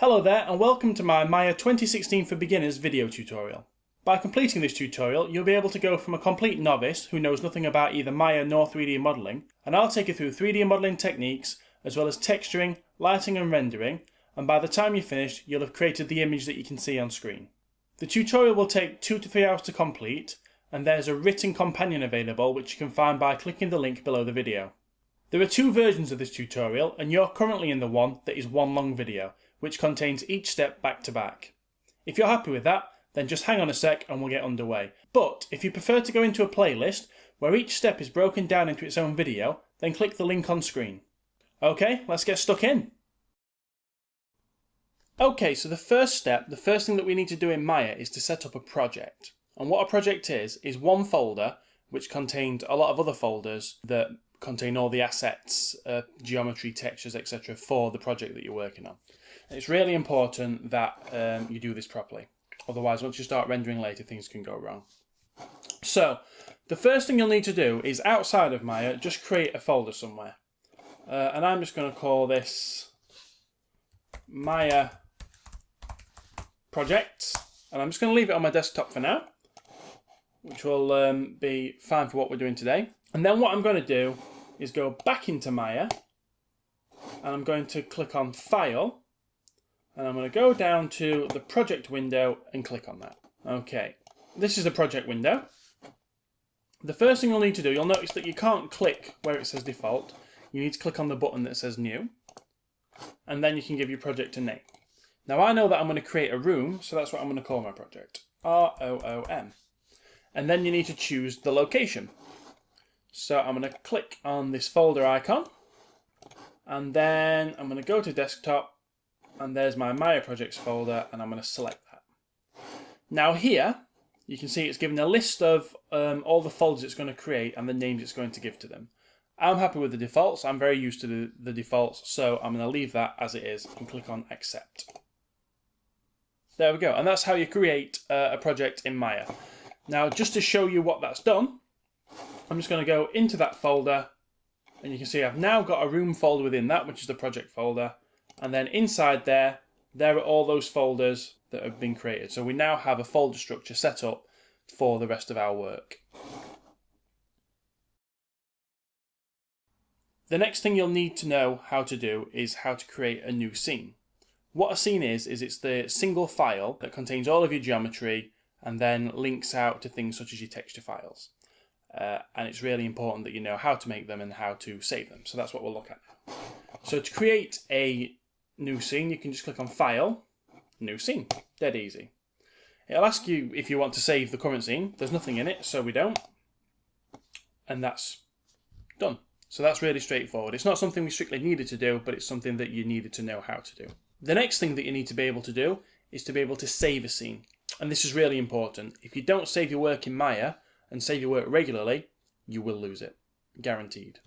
Hello there and welcome to my Maya 2016 for Beginners video tutorial. By completing this tutorial you'll be able to go from a complete novice who knows nothing about either Maya nor 3D modelling, and I'll take you through 3D modelling techniques as well as texturing, lighting and rendering, and by the time you're finished you'll have created the image that you can see on screen. The tutorial will take 2 to 3 hours to complete, and there's a written companion available which you can find by clicking the link below the video. There are 2 versions of this tutorial and you're currently in the one that is one long video, which contains each step back to back. If you're happy with that, then just hang on a sec and we'll get underway. But if you prefer to go into a playlist where each step is broken down into its own video, then click the link on screen. Okay, let's get stuck in. Okay, so the first thing that we need to do in Maya is to set up a project. And what a project is one folder which contains a lot of other folders that contain all the assets, geometry, textures, etc. for the project that you're working on. It's really important that you do this properly. Otherwise, once you start rendering later, things can go wrong. So, the first thing you'll need to do is, outside of Maya, just create a folder somewhere. And I'm just going to call this Maya Projects. And I'm just going to leave it on my desktop for now, which will be fine for what we're doing today. And then what I'm going to do is go back into Maya, and I'm going to click on File, and I'm going to go down to the project window and click on that. Okay, this is the project window. The first thing you'll need to do, you'll notice that you can't click where it says default. You need to click on the button that says new, and then you can give your project a name. Now I know that I'm going to create a room, so that's what I'm going to call my project. R-O-O-M. And then you need to choose the location. So I'm going to click on this folder icon, and then I'm going to go to desktop, and there's my Maya Projects folder, and I'm going to select that. Now here, you can see it's given a list of all the folders it's going to create and the names it's going to give to them. I'm happy with the defaults. I'm very used to the defaults, so I'm going to leave that as it is and click on Accept. There we go, and that's how you create a project in Maya. Now, just to show you what that's done, I'm just going to go into that folder, and you can see I've now got a room folder within that, which is the project folder. And then inside there are all those folders that have been created. So we now have a folder structure set up for the rest of our work. The next thing you'll need to know how to do is how to create a new scene. What a scene is it's the single file that contains all of your geometry and then links out to things such as your texture files. And it's really important that you know how to make them and how to save them. So that's what we'll look at now. So to create a new scene, you can just click on File, New Scene. Dead easy. It'll ask you if you want to save the current scene. There's nothing in it, so we don't. And that's done. So that's really straightforward. It's not something we strictly needed to do, but it's something that you needed to know how to do. The next thing that you need to be able to do is to be able to save a scene. And this is really important. If you don't save your work in Maya and save your work regularly, you will lose it. Guaranteed.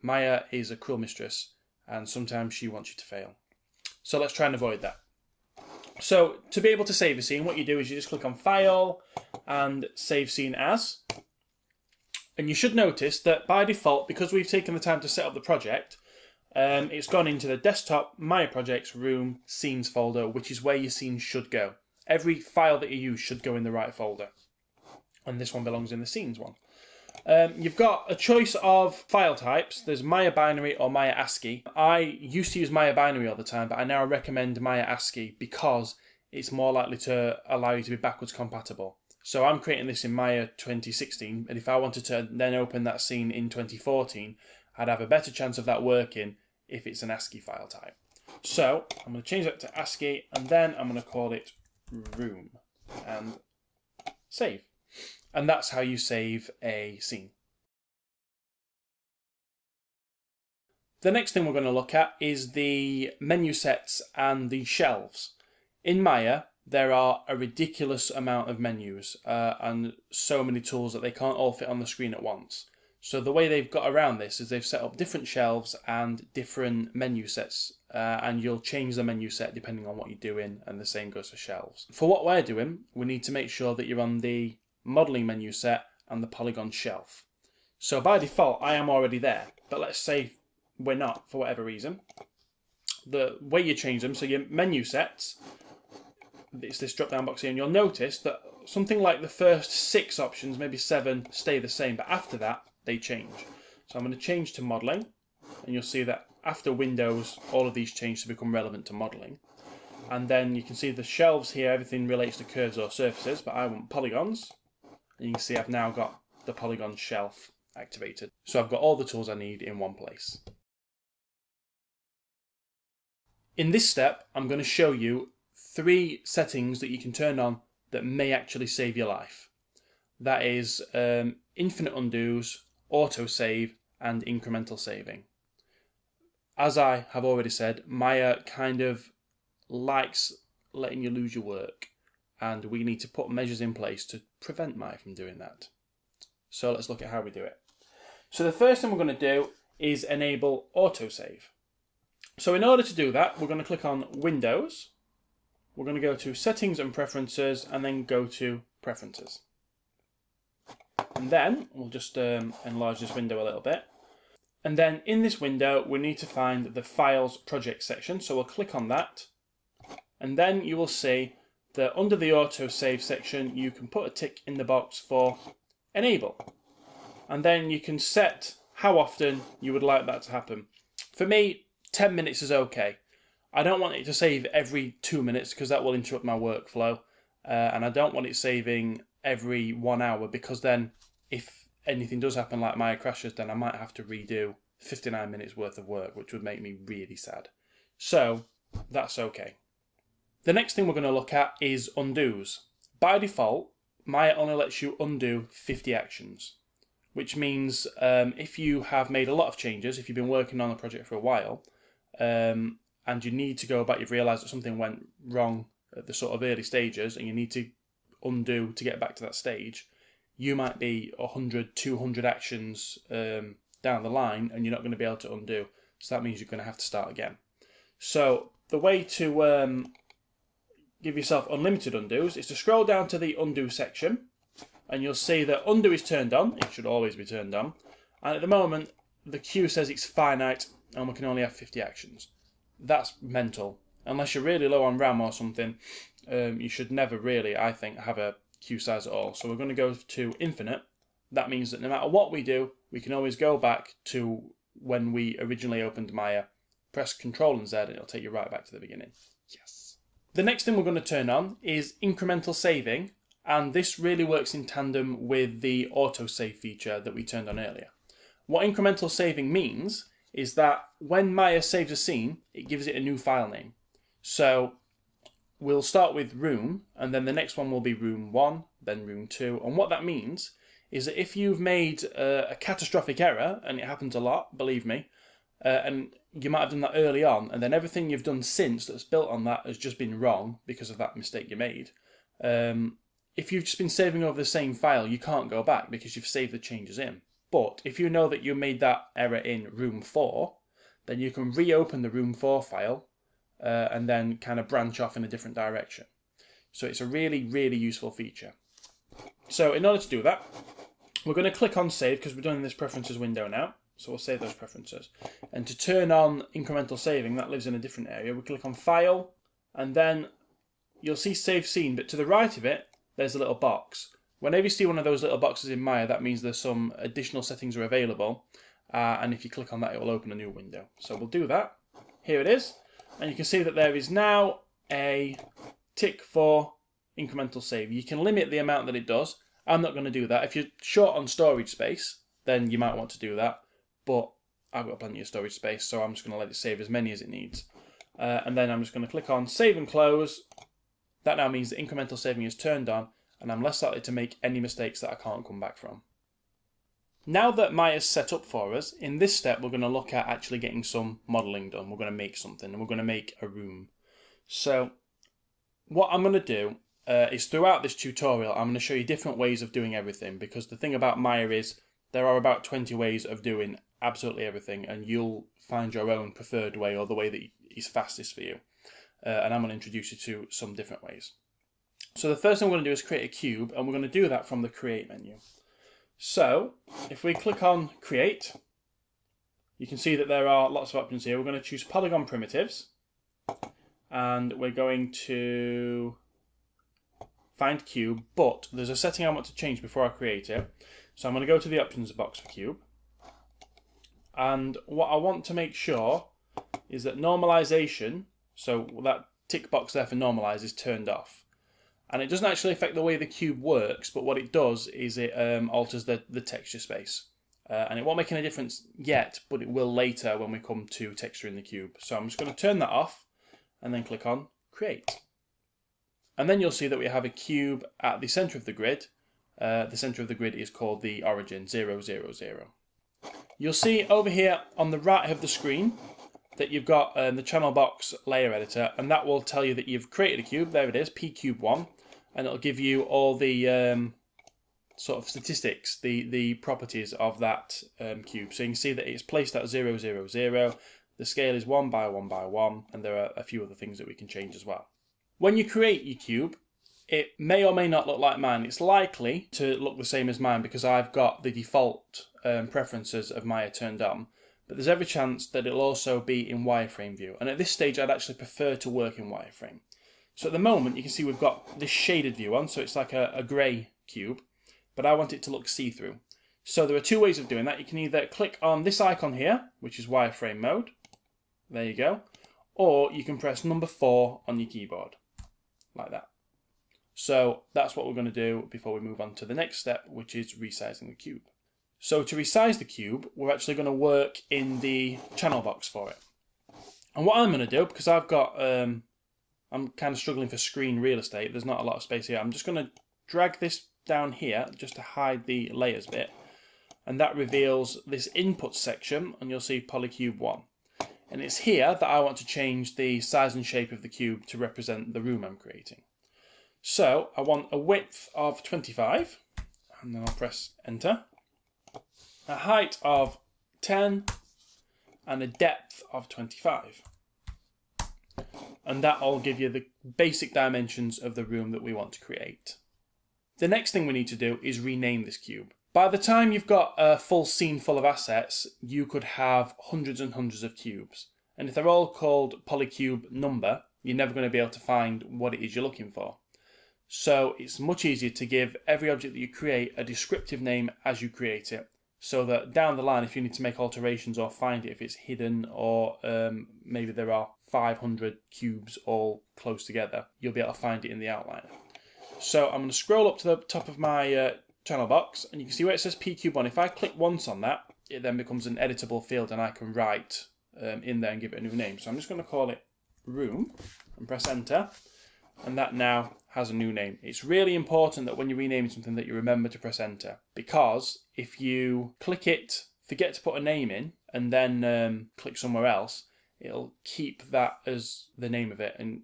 Maya is a cruel mistress, and sometimes she wants you to fail. So let's try and avoid that. So to be able to save a scene, what you do is you just click on File and Save Scene As. And you should notice that by default, because we've taken the time to set up the project, it's gone into the Desktop, Maya Projects, Room, Scenes folder, which is where your scene should go. Every file that you use should go in the right folder. And this one belongs in the Scenes one. You've got a choice of file types. There's Maya Binary or Maya ASCII. I used to use Maya Binary all the time, but I now recommend Maya ASCII because it's more likely to allow you to be backwards compatible. So I'm creating this in Maya 2016, and if I wanted to then open that scene in 2014, I'd have a better chance of that working if it's an ASCII file type. So I'm going to change that to ASCII, and then I'm going to call it Room, and save. And that's how you save a scene. The next thing we're going to look at is the menu sets and the shelves. In Maya, there are a ridiculous amount of menus and so many tools that they can't all fit on the screen at once. So the way they've got around this is they've set up different shelves and different menu sets, and you'll change the menu set depending on what you're doing, and the same goes for shelves. For what we're doing, we need to make sure that you're on the modeling menu set and the polygon shelf. So by default I am already there, but let's say we're not for whatever reason. the way you change them, so your menu sets, it's this drop down box here, and you'll notice that something like the first 6 options, maybe 7, stay the same, but after that they change. So I'm going to change to modelling, and you'll see that after Windows all of these change to become relevant to modelling. And then you can see the shelves here, everything relates to curves or surfaces, but I want polygons, and you can see I've now got the polygon shelf activated. So I've got all the tools I need in one place. In this step, I'm going to show you 3 settings that you can turn on that may actually save your life. That is infinite undos, autosave, and incremental saving. As I have already said, Maya kind of likes letting you lose your work, and we need to put measures in place to prevent Maya from doing that. So let's look at how we do it. So the first thing we're going to do is enable autosave. So in order to do that, we're going to click on Windows. We're going to go to Settings and Preferences, and then go to Preferences. And then we'll just enlarge this window a little bit. And then in this window, we need to find the Files Project section. So we'll click on that. And then you will see that under the autosave section, you can put a tick in the box for Enable. And then you can set how often you would like that to happen. For me, 10 minutes is okay. I don't want it to save every 2 minutes because that will interrupt my workflow. And I don't want it saving every 1 hour because then if anything does happen like Maya crashes, then I might have to redo 59 minutes worth of work, which would make me really sad. So that's okay. The next thing we're going to look at is undos. By default, Maya only lets you undo 50 actions, which means if you have made a lot of changes, if you've been working on a project for a while, and you need to go back, you've realised that something went wrong at the sort of early stages, and you need to undo to get back to that stage, you might be 100, 200 actions down the line, and you're not going to be able to undo. So that means you're going to have to start again. So the way to give yourself unlimited undos is to scroll down to the undo section, and you'll see that undo is turned on. It should always be turned on. And at the moment, the queue says it's finite, and we can only have 50 actions. That's mental. Unless you're really low on RAM or something, you should never really, I think, have a queue size at all. So we're going to go to infinite. That means that no matter what we do, we can always go back to when we originally opened Maya, press Ctrl and Z, and it'll take you right back to the beginning. Yes. The next thing we're going to turn on is incremental saving, and this really works in tandem with the autosave feature that we turned on earlier. What incremental saving means is that when Maya saves a scene, it gives it a new file name. So we'll start with room, and then the next one will be room 1, then room 2. And what that means is that if you've made a catastrophic error, and it happens a lot, believe me, and you might have done that early on, and then everything you've done since that's built on that has just been wrong because of that mistake you made. If you've just been saving over the same file, you can't go back because you've saved the changes in. But if you know that you made that error in room 4, then you can reopen the room 4 file and then kind of branch off in a different direction. So it's a really, really useful feature. So in order to do that, we're going to click on save because we're done in this preferences window now. So we'll save those preferences. And to turn on incremental saving, that lives in a different area. We click on file, and then you'll see save scene, but to the right of it, there's a little box. Whenever you see one of those little boxes in Maya, that means there's some additional settings are available. And if you click on that, it will open a new window. So we'll do that. Here it is. And you can see that there is now a tick for incremental save. You can limit the amount that it does. I'm not going to do that. If you're short on storage space, then you might want to do that. But I've got plenty of storage space, so I'm just going to let it save as many as it needs. And then I'm just going to click on save and close. That now means that incremental saving is turned on, and I'm less likely to make any mistakes that I can't come back from. Now that Maya's set up for us, in this step we're going to look at actually getting some modelling done. We're going to make something, and we're going to make a room. So what I'm going to do is throughout this tutorial I'm going to show you different ways of doing everything, because the thing about Maya is there are about 20 ways of doing absolutely everything, and you'll find your own preferred way or the way that is fastest for you. And I'm going to introduce you to some different ways. So the first thing we're going to do is create a cube, and we're going to do that from the create menu. So if we click on create, you can see that there are lots of options here. We're going to choose polygon primitives, and we're going to find cube, but there's a setting I want to change before I create it. So I'm going to go to the options box for cube, and what I want to make sure is that normalization, so that tick box there for normalize, is turned off. And it doesn't actually affect the way the cube works, but what it does is it alters the texture space. And it won't make any difference yet, but it will later when we come to texturing the cube. So I'm just going to turn that off and then click on create. And then you'll see that we have a cube at the center of the grid. The center of the grid is called the origin, 0, 0, 0. You'll see over here on the right of the screen that you've got the channel box layer editor, and that will tell you that you've created a cube. There it is, pcube1, and it'll give you all the sort of statistics, the properties of that cube. So you can see that it's placed at 0, 0, 0. The scale is 1 by 1 by 1, and there are a few other things that we can change as well. When you create your cube, it may or may not look like mine. It's likely to look the same as mine because I've got the default preferences of Maya turned on. But there's every chance that it'll also be in wireframe view. And at this stage, I'd actually prefer to work in wireframe. So at the moment, you can see we've got this shaded view on, so it's like a grey cube, but I want it to look see-through. So there are two ways of doing that. You can either click on this icon here, which is wireframe mode. There you go. Or you can press number 4 on your keyboard, like that. So that's what we're going to do before we move on to the next step, which is resizing the cube. So to resize the cube, we're actually going to work in the channel box for it. And what I'm going to do, because I've got, I'm kind of struggling for screen real estate, there's not a lot of space here, I'm just going to drag this down here just to hide the layers bit. And that reveals this input section, and you'll see polycube 1. And it's here that I want to change the size and shape of the cube to represent the room I'm creating. So I want a width of 25, and then I'll press enter. A height of 10 and a depth of 25. And that will give you the basic dimensions of the room that we want to create. The next thing we need to do is rename this cube. By the time you've got a full scene full of assets, you could have hundreds and hundreds of cubes. And if they're all called polycube number, you're never going to be able to find what it is you're looking for. So it's much easier to give every object that you create a descriptive name as you create it, so that down the line, if you need to make alterations or find it if it's hidden, or maybe there are 500 cubes all close together, you'll be able to find it in the outliner. So I'm going to scroll up to the top of my channel box, and you can see where it says pcube1. If I click once on that, it then becomes an editable field, and I can write in there and give it a new name. So I'm just going to call it room and press enter, and that now has a new name. It's really important that when you're renaming something that you remember to press enter, because if you click it, forget to put a name in, and then click somewhere else, it'll keep that as the name of it, and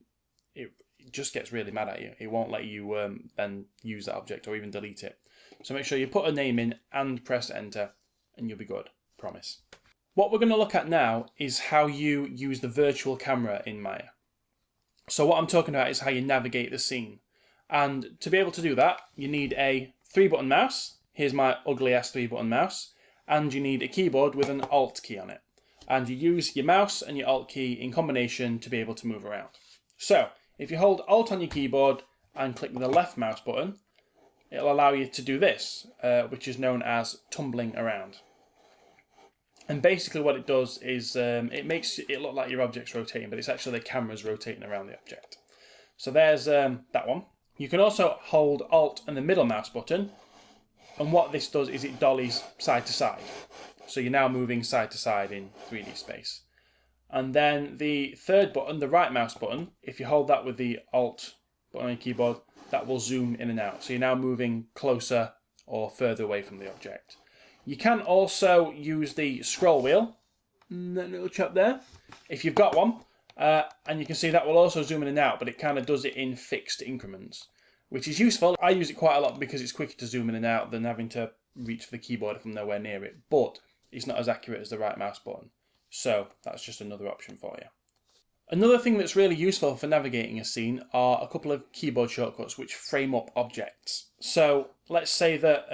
it just gets really mad at you. It won't let you then use that object or even delete it. So make sure you put a name in and press enter, and you'll be good, promise. What we're going to look at now is how you use the virtual camera in Maya. So what I'm talking about is how you navigate the scene. And to be able to do that, you need a 3-button mouse. Here's my ugly ass 3-button mouse. And you need a keyboard with an Alt key on it. And you use your mouse and your Alt key in combination to be able to move around. So if you hold Alt on your keyboard and click the left mouse button, it'll allow you to do this, which is known as tumbling around. And basically what it does is it makes it look like your object's rotating, but it's actually the camera's rotating around the object. So there's that one. You can also hold Alt and the middle mouse button, and what this does is it dollies side to side. So you're now moving side to side in 3D space. And then the third button, the right mouse button, if you hold that with the Alt button on your keyboard, that will zoom in and out. So you're now moving closer or further away from the object. You can also use the scroll wheel, that little chap there, if you've got one. And you can see that will also zoom in and out, but it kind of does it in fixed increments, which is useful. I use it quite a lot because it's quicker to zoom in and out than having to reach for the keyboard if I'm nowhere near it. But it's not as accurate as the right mouse button. So that's just another option for you. Another thing that's really useful for navigating a scene are a couple of keyboard shortcuts which frame up objects. So let's say that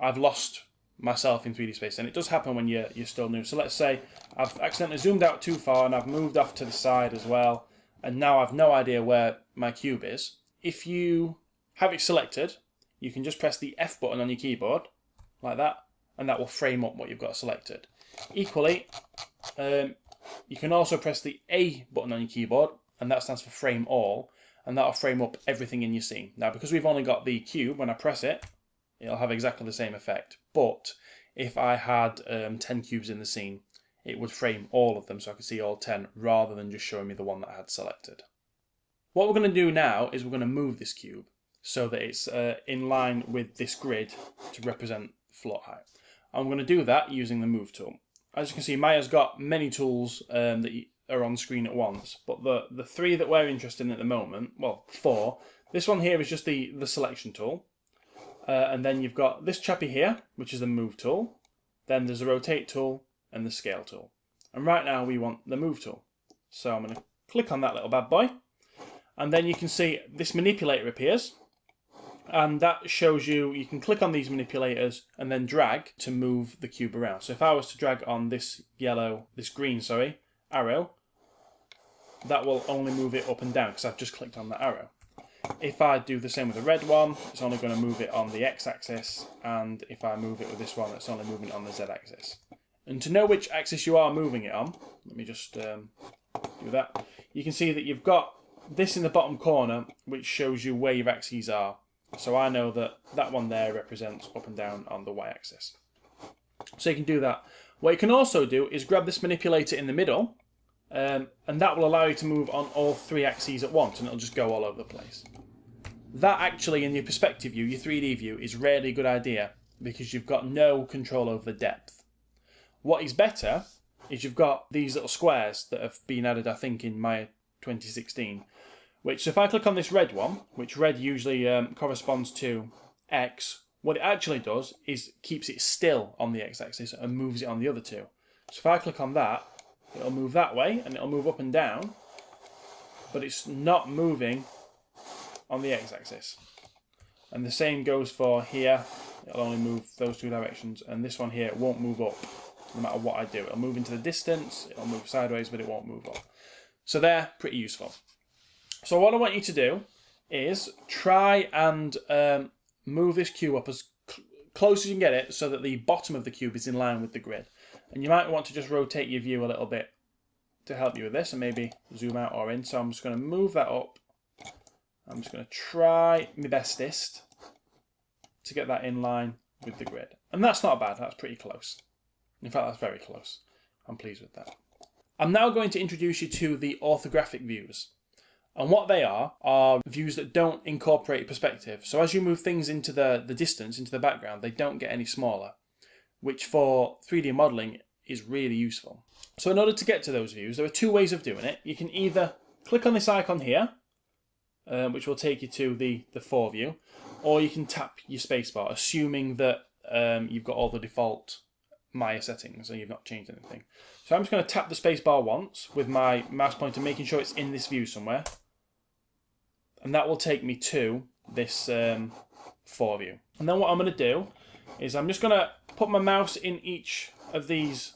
I've lost myself in 3D space, and it does happen when you're still new. So let's say I've accidentally zoomed out too far and I've moved off to the side as well, and now I've no idea where my cube is. If you have it selected, you can just press the F button on your keyboard, like that, and that will frame up what you've got selected. Equally, you can also press the A button on your keyboard, and that stands for frame all, and that'll frame up everything in your scene. Now, because we've only got the cube, when I press it, it'll have exactly the same effect. But if I had 10 cubes in the scene, it would frame all of them so I could see all 10 rather than just showing me the one that I had selected. What we're going to do now is we're going to move this cube so that it's in line with this grid to represent float height. I'm going to do that using the move tool. As you can see, Maya's got many tools that are on screen at once, but the three that we're interested in at the moment, well, 4. This one here is just the selection tool. And then you've got this chappy here, which is the move tool. Then there's the rotate tool and the scale tool. And right now we want the move tool. So I'm going to click on that little bad boy. And then you can see this manipulator appears. And that shows you can click on these manipulators and then drag to move the cube around. So if I was to drag on this green arrow, that will only move it up and down because I've just clicked on that arrow. If I do the same with the red one, it's only going to move it on the x-axis, and if I move it with this one, it's only moving it on the z-axis. And to know which axis you are moving it on, let me just do that. You can see that you've got this in the bottom corner, which shows you where your axes are. So I know that that one there represents up and down on the y-axis. So you can do that. What you can also do is grab this manipulator in the middle, and that will allow you to move on all 3 axes at once, and it'll just go all over the place. That actually, in your perspective view, your 3D view, is rarely a good idea because you've got no control over the depth. What is better is you've got these little squares that have been added, I think, in Maya 2016, which, if I click on this red one, which red usually corresponds to X, what it actually does is keeps it still on the X-axis and moves it on the other 2. So if I click on that, it'll move that way and it'll move up and down, but it's not moving on the X-axis. And the same goes for here. It'll only move those 2 directions, and this one here, it won't move up no matter what I do. It'll move into the distance, it'll move sideways, but it won't move up. So they're pretty useful. So what I want you to do is try and move this cube up as close as you can get it so that the bottom of the cube is in line with the grid. And you might want to just rotate your view a little bit to help you with this and maybe zoom out or in. So I'm just going to move that up. I'm just going to try my bestest to get that in line with the grid. And that's not bad, that's pretty close. In fact, that's very close. I'm pleased with that. I'm now going to introduce you to the orthographic views. And what they are views that don't incorporate perspective. So as you move things into the distance, into the background, they don't get any smaller, which for 3D modelling is really useful. So in order to get to those views, there are 2 ways of doing it. You can either click on this icon here, which will take you to the 4 view, or you can tap your spacebar, assuming that you've got all the default Maya settings and you've not changed anything. So I'm just going to tap the spacebar once with my mouse pointer, making sure it's in this view somewhere. And that will take me to this 4 view. And then what I'm going to do is I'm just going to put my mouse in each of these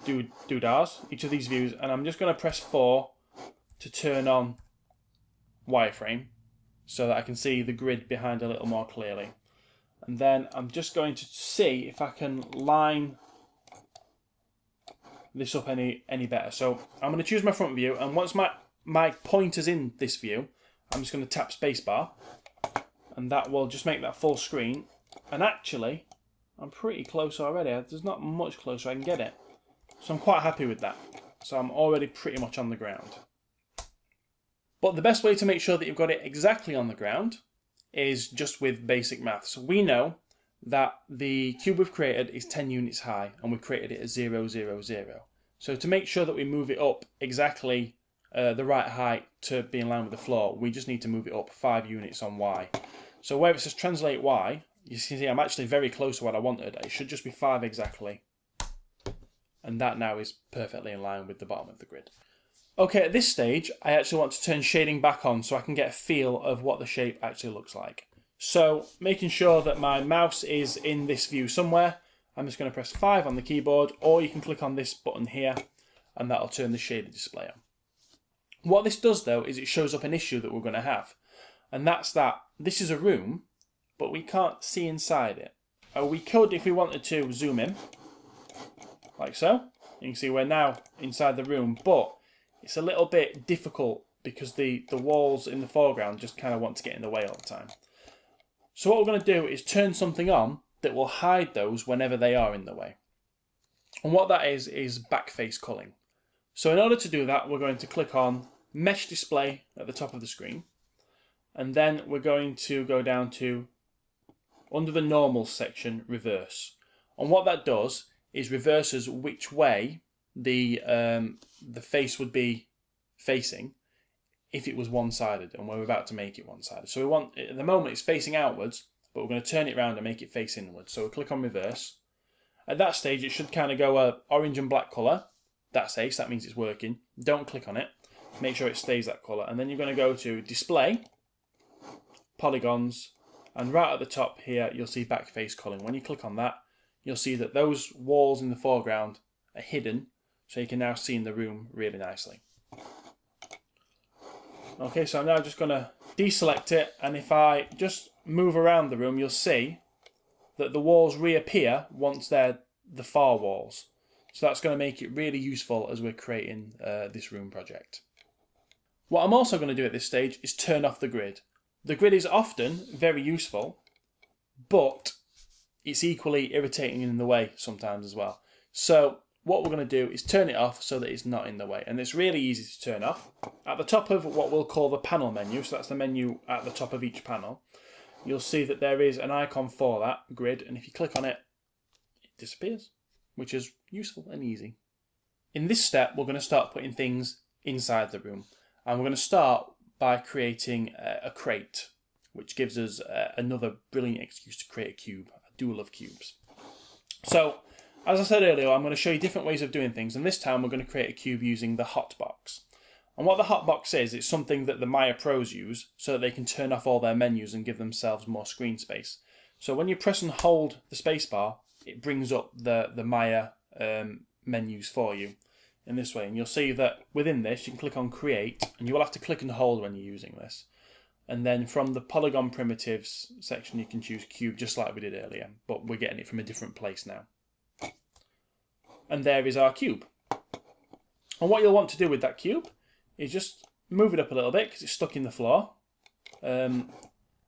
doodahs, each of these views, and I'm just going to press 4 to turn on wireframe so that I can see the grid behind a little more clearly. And then I'm just going to see if I can line this up any better. So I'm going to choose my front view, and once my pointer's in this view, I'm just going to tap spacebar, and that will just make that full screen. And actually, I'm pretty close already. There's not much closer I can get it. So I'm quite happy with that. So I'm already pretty much on the ground. But the best way to make sure that you've got it exactly on the ground is just with basic maths. We know that the cube we've created is 10 units high, and we've created it as 0, 0, 0. So to make sure that we move it up exactly the right height to be in line with the floor, we just need to move it up 5 units on Y. So where it says translate Y, you can see I'm actually very close to what I wanted. It should just be 5 exactly. And that now is perfectly in line with the bottom of the grid. Okay, at this stage, I actually want to turn shading back on so I can get a feel of what the shape actually looks like. So making sure that my mouse is in this view somewhere, I'm just going to press 5 on the keyboard, or you can click on this button here and that'll turn the shader display on. What this does though is it shows up an issue that we're going to have, and that's that this is a room but we can't see inside it. We could, if we wanted to, zoom in like so. You can see we're now inside the room, but it's a little bit difficult because the walls in the foreground just kind of want to get in the way all the time. So what we're going to do is turn something on that will hide those whenever they are in the way. And what that is backface culling. So in order to do that, we're going to click on Mesh Display at the top of the screen. And then we're going to go down to, under the Normal section, Reverse. And what that does is reverses which way the face would be facing if it was one-sided, and we're about to make it one-sided. So we want, at the moment it's facing outwards, but we're going to turn it around and make it face inwards. So we'll click on Reverse. At that stage it should kind of go a orange and black colour. That's ace, that means it's working. Don't click on it. Make sure it stays that colour. And then you're going to go to Display, Polygons, and right at the top here you'll see Backface Culling. When you click on that, you'll see that those walls in the foreground are hidden, so you can now see in the room really nicely. Okay, so I'm now just going to deselect it, and if I just move around the room, you'll see that the walls reappear once they're the far walls. So that's going to make it really useful as we're creating this room project. What I'm also going to do at this stage is turn off the grid. The grid is often very useful, but it's equally irritating in the way sometimes as well. So what we're going to do is turn it off so that it's not in the way. And it's really easy to turn off. At the top of what we'll call the panel menu, so that's the menu at the top of each panel, you'll see that there is an icon for that grid. And if you click on it, it disappears, which is useful and easy. In this step, we're going to start putting things inside the room. And we're going to start by creating a crate, which gives us another brilliant excuse to create a cube. I do love cubes. So, as I said earlier, I'm going to show you different ways of doing things, and this time we're going to create a cube using the hotbox. And what the hotbox is, it's something that the Maya pros use so that they can turn off all their menus and give themselves more screen space. So when you press and hold the spacebar, it brings up the Maya menus for you in this way. And you'll see that within this, you can click on Create, and you will have to click and hold when you're using this. And then from the Polygon Primitives section, you can choose Cube, just like we did earlier, but we're getting it from a different place now. And there is our cube. And what you'll want to do with that cube is just move it up a little bit because it's stuck in the floor. And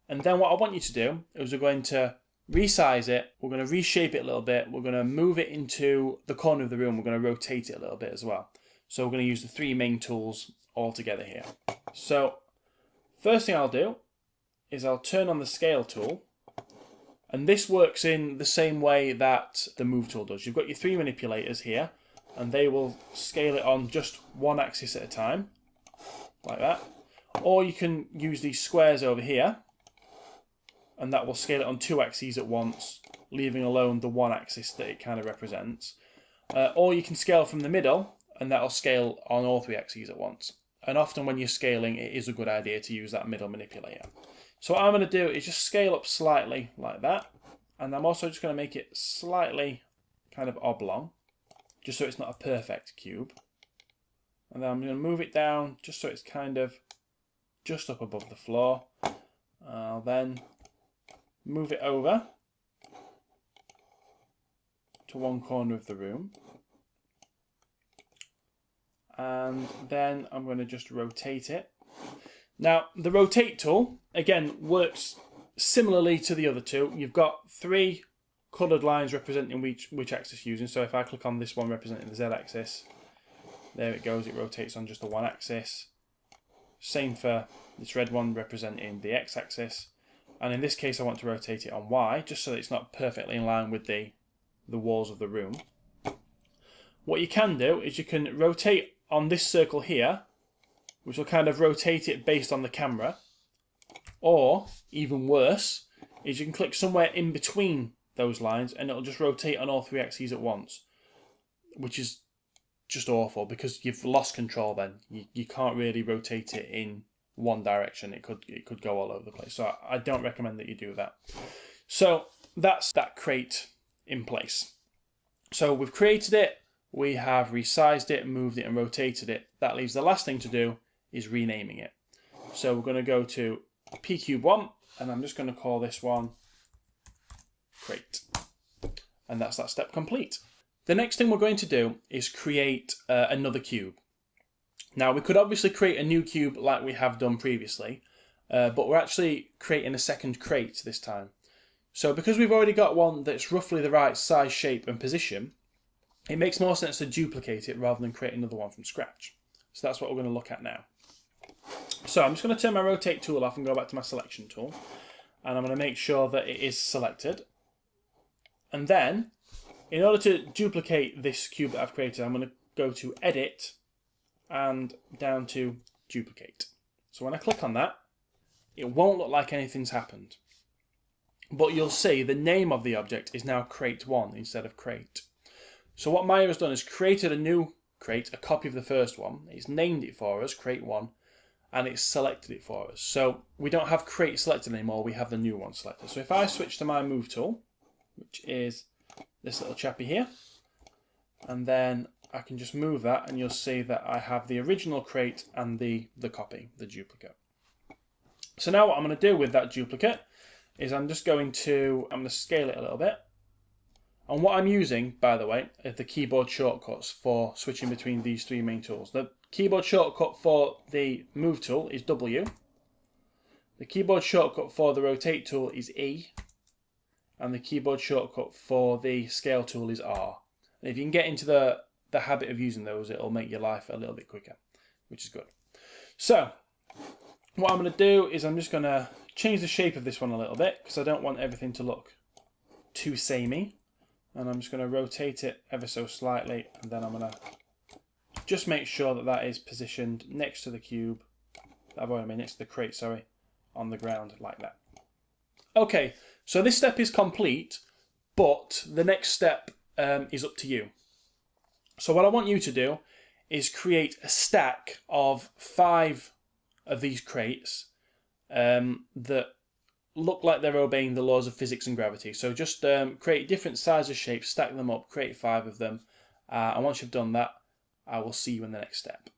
then what I want you to do is we're going to resize it, we're going to reshape it a little bit, we're going to move it into the corner of the room, we're going to rotate it a little bit as well. So we're going to use the three main tools all together here. So first thing I'll do is I'll turn on the scale tool, and this works in the same way that the move tool does. You've got your three manipulators here, and they will scale it on just one axis at a time, like that. Or you can use these squares over here, and that will scale it on two axes at once, leaving alone the one axis that it kind of represents. Or you can scale from the middle, and that'll scale on all three axes at once. And often when you're scaling, it is a good idea to use that middle manipulator. So what I'm going to do is just scale up slightly like that. And I'm also just going to make it slightly kind of oblong, just so it's not a perfect cube. And then I'm going to move it down just so it's kind of just up above the floor. I'll then move it over to one corner of the room. And then I'm going to just rotate it. Now, the rotate tool, again, works similarly to the other two. You've got three coloured lines representing which axis you're using. So if I click on this one representing the Z-axis, there it goes, it rotates on just the one axis. Same for this red one representing the X-axis. And in this case, I want to rotate it on Y, just so that it's not perfectly in line with the walls of the room. What you can do is you can rotate on this circle here, which will kind of rotate it based on the camera. Or, even worse, is you can click somewhere in between those lines and it'll just rotate on all three axes at once, which is just awful because you've lost control then. You can't really rotate it in one direction. It could go all over the place. So I don't recommend that you do that. So that's that crate in place. So we've created it, we have resized it, moved it and rotated it. That leaves the last thing to do is renaming it. So we're going to go to pcube1 and I'm just going to call this one crate. And that's that step complete. The next thing we're going to do is create another cube. Now we could obviously create a new cube like we have done previously, but we're actually creating a second crate this time. So because we've already got one that's roughly the right size, shape and position, it makes more sense to duplicate it rather than create another one from scratch. So that's what we're going to look at now. So I'm just going to turn my rotate tool off and go back to my selection tool. And I'm going to make sure that it is selected. And then, in order to duplicate this cube that I've created, I'm going to go to Edit and down to Duplicate. So when I click on that, it won't look like anything's happened. But you'll see the name of the object is now crate1 instead of crate. So what Maya has done is created a new crate, a copy of the first one. It's named it for us, crate1, and it's selected it for us. So we don't have crate selected anymore, we have the new one selected. So if I switch to my move tool, which is this little chappy here, and then I can just move that and you'll see that I have the original crate and the copy, the duplicate. So now what I'm going to do with that duplicate is I'm going to scale it a little bit. And what I'm using, by the way, is the keyboard shortcuts for switching between these three main tools. The keyboard shortcut for the move tool is W. The keyboard shortcut for the rotate tool is E. And the keyboard shortcut for the scale tool is R. And if you can get into the habit of using those, it'll make your life a little bit quicker, which is good. So what I'm going to do is I'm just going to change the shape of this one a little bit because I don't want everything to look too samey. And I'm just going to rotate it ever so slightly, and then I'm going to just make sure that that is positioned next to the cube. I've already made next to the crate, sorry, on the ground like that. Okay, so this step is complete, but the next step is up to you. So what I want you to do is create a stack of 5 of these crates that look like they're obeying the laws of physics and gravity. So just create different sizes, shapes, stack them up, create 5 of them. And once you've done that, I will see you in the next step.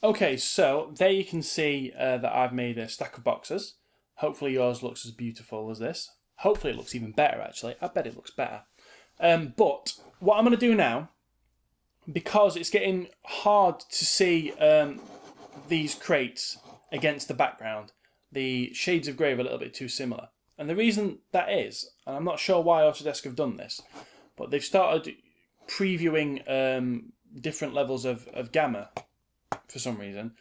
Okay, so there you can see that I've made a stack of boxes. Hopefully yours looks as beautiful as this. Hopefully it looks even better, actually. I bet it looks better. But what I'm going to do now, because it's getting hard to see these crates against the background, the shades of grey are a little bit too similar. And the reason that is, and I'm not sure why Autodesk have done this, but they've started previewing different levels of gamma for some reason.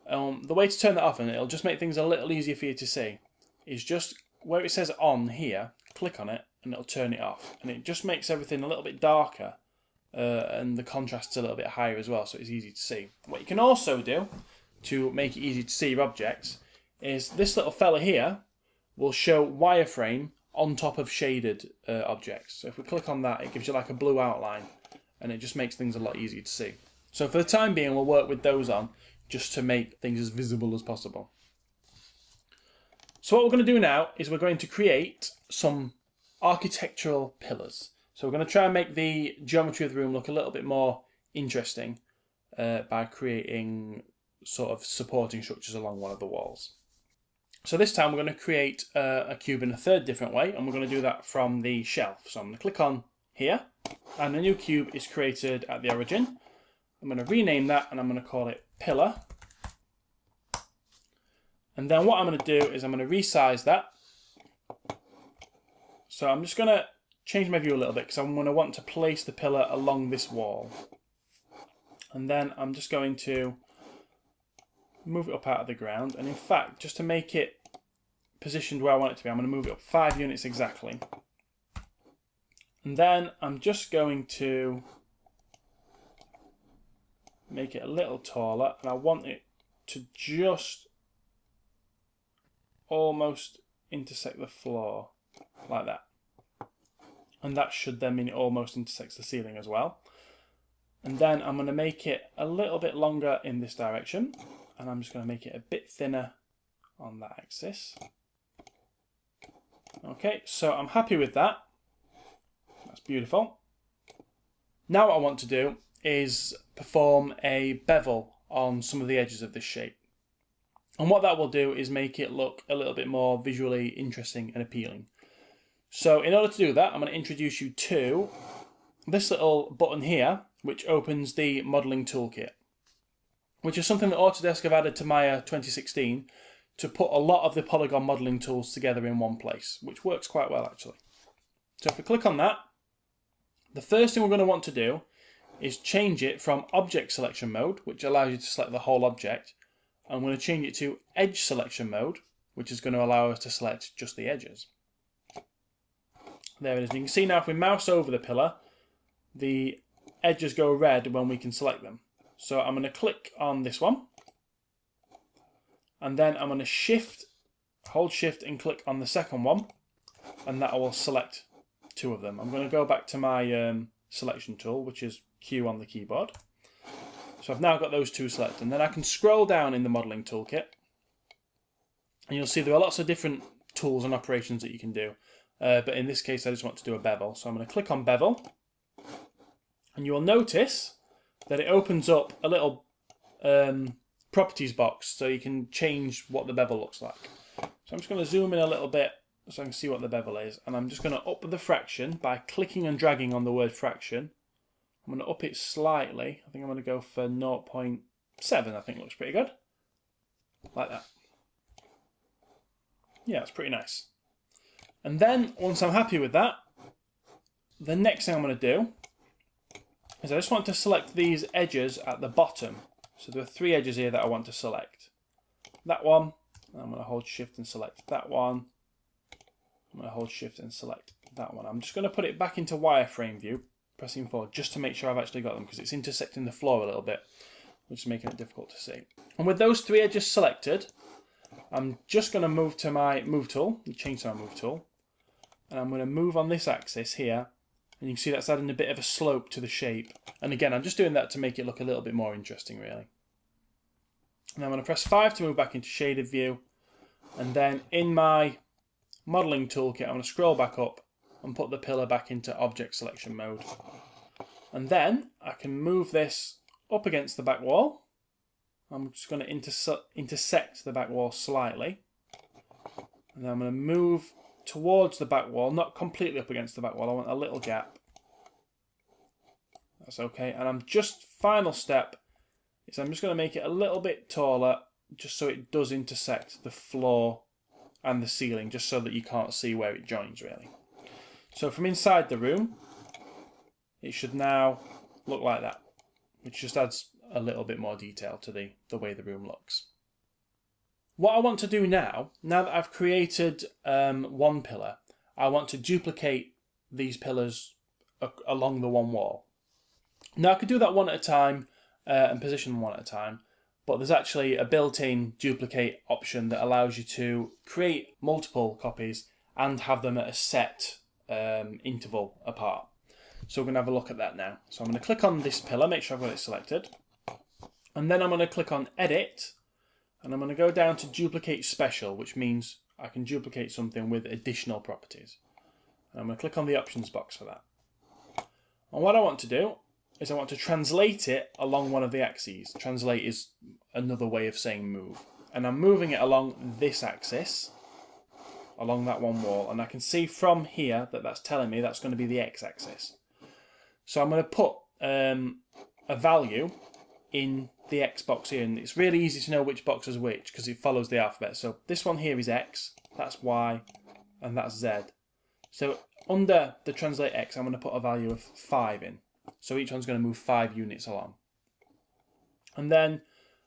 The way to turn that off, and it'll just make things a little easier for you to see, is just where it says on here, click on it and it'll turn it off. And it just makes everything a little bit darker and the contrast's a little bit higher as well, so it's easy to see. What you can also do to make it easy to see your objects is this little fella here will show wireframe on top of shaded objects. So if we click on that, it gives you like a blue outline and it just makes things a lot easier to see. So for the time being, we'll work with those on just to make things as visible as possible. So what we're going to do now is we're going to create some architectural pillars. So we're going to try and make the geometry of the room look a little bit more interesting by creating sort of supporting structures along one of the walls. So this time we're going to create a cube in a third different way, and we're going to do that from the shelf. So I'm going to click on here, and a new cube is created at the origin. I'm going to rename that, and I'm going to call it pillar. And then what I'm going to do is I'm going to resize that. So I'm just going to change my view a little bit because I'm going to want to place the pillar along this wall. And then I'm just going to move it up out of the ground. And in fact, just to make it positioned where I want it to be, I'm going to move it up 5 units exactly. And then I'm just going to make it a little taller, and I want it to just almost intersect the floor, like that. And that should then mean it almost intersects the ceiling as well. And then I'm going to make it a little bit longer in this direction. and I'm just going to make it a bit thinner on that axis. Okay, so I'm happy with that. That's beautiful. Now what I want to do is perform a bevel on some of the edges of this shape. And what that will do is make it look a little bit more visually interesting and appealing. So in order to do that, I'm going to introduce you to this little button here, which opens the modelling toolkit, which is something that Autodesk have added to Maya 2016 to put a lot of the polygon modelling tools together in one place, which works quite well actually. So if we click on that, the first thing we're going to want to do is change it from object selection mode, which allows you to select the whole object. I'm going to change it to edge selection mode, which is going to allow us to select just the edges. There it is. And you can see now if we mouse over the pillar, the edges go red when we can select them. So I'm going to click on this one, and then I'm going to hold shift and click on the second one, and that will select two of them. I'm going to go back to my selection tool, which is Q on the keyboard. So I've now got those two selected, and then I can scroll down in the modelling toolkit, and you'll see there are lots of different tools and operations that you can do. But in this case, I just want to do a bevel. So I'm going to click on bevel, and you will notice that it opens up a little properties box so you can change what the bevel looks like. So I'm just going to zoom in a little bit so I can see what the bevel is, and I'm just going to up the fraction by clicking and dragging on the word fraction. I'm going to up it slightly. I think I'm going to go for 0.7. I think looks pretty good. Like that. Yeah, it's pretty nice. And then, once I'm happy with that, the next thing I'm going to do is I just want to select these edges at the bottom. So there are three edges here that I want to select. That one, and I'm going to hold shift and select that one. I'm going to hold shift and select that one. I'm just going to put it back into wireframe view, pressing forward, just to make sure I've actually got them, because it's intersecting the floor a little bit, which is making it difficult to see. And with those three edges selected, I'm just going to move to my move tool, the chainsaw move tool, and I'm going to move on this axis here, and you can see that's adding a bit of a slope to the shape. And again, I'm just doing that to make it look a little bit more interesting, really. And I'm going to press 5 to move back into shaded view, and then in my modelling toolkit, I'm going to scroll back up and put the pillar back into object selection mode. And then I can move this up against the back wall. I'm just going to intersect the back wall slightly. And then I'm going to move towards the back wall, not completely up against the back wall. I want a little gap. That's okay. And final step is I'm just going to make it a little bit taller, just so it does intersect the floor and the ceiling, just so that you can't see where it joins, really. So from inside the room, it should now look like that, which just adds a little bit more detail to the way the room looks. What I want to do now that I've created one pillar, I want to duplicate these pillars along the one wall. Now I could do that one at a time and position them one at a time, but there's actually a built-in duplicate option that allows you to create multiple copies and have them at a set interval apart. So we're going to have a look at that now. So I'm going to click on this pillar, make sure I've got it selected, and then I'm going to click on Edit, and I'm going to go down to Duplicate Special, which means I can duplicate something with additional properties. And I'm going to click on the options box for that. And what I want to do is I want to translate it along one of the axes. Translate is another way of saying move. And I'm moving it along this axis, along that one wall, and I can see from here that that's telling me that's going to be the x-axis. So I'm going to put a value in the x box here, and it's really easy to know which box is which because it follows the alphabet. So this one here is x, that's y, and that's z. So under the translate x, I'm going to put a value of 5 in. So each one's going to move 5 units along. And then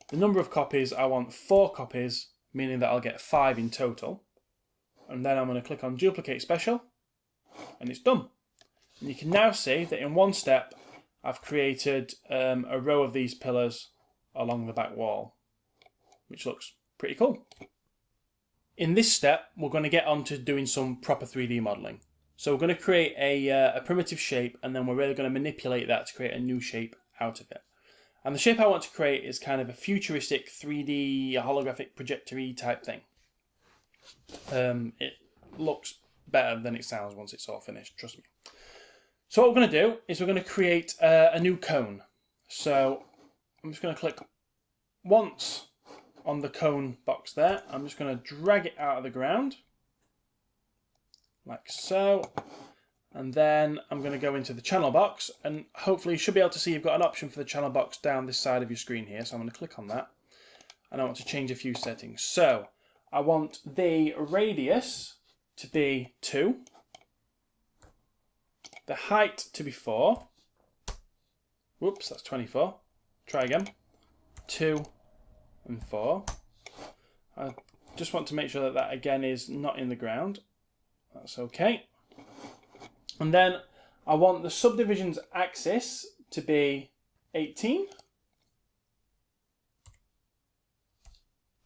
the number of copies, I want 4 copies, meaning that I'll get 5 in total. And then I'm going to click on Duplicate Special, and it's done. And you can now see that in one step, I've created a row of these pillars along the back wall, which looks pretty cool. In this step, we're going to get on to doing some proper 3D modelling. So we're going to create a primitive shape, and then we're really going to manipulate that to create a new shape out of it. And the shape I want to create is kind of a futuristic 3D holographic projector-y type thing. It looks better than it sounds once it's all finished, trust me. So what we're going to do is we're going to create a new cone. So I'm just going to click once on the cone box there. I'm just going to drag it out of the ground, like so. And then I'm going to go into the channel box, and hopefully you should be able to see you've got an option for the channel box down this side of your screen here. So I'm going to click on that, and I want to change a few settings. So I want the radius to be 2, the height to be 4. Whoops, that's 24. Try again. 2 and 4. I just want to make sure that that again is not in the ground. That's okay. And then I want the subdivisions axis to be 18.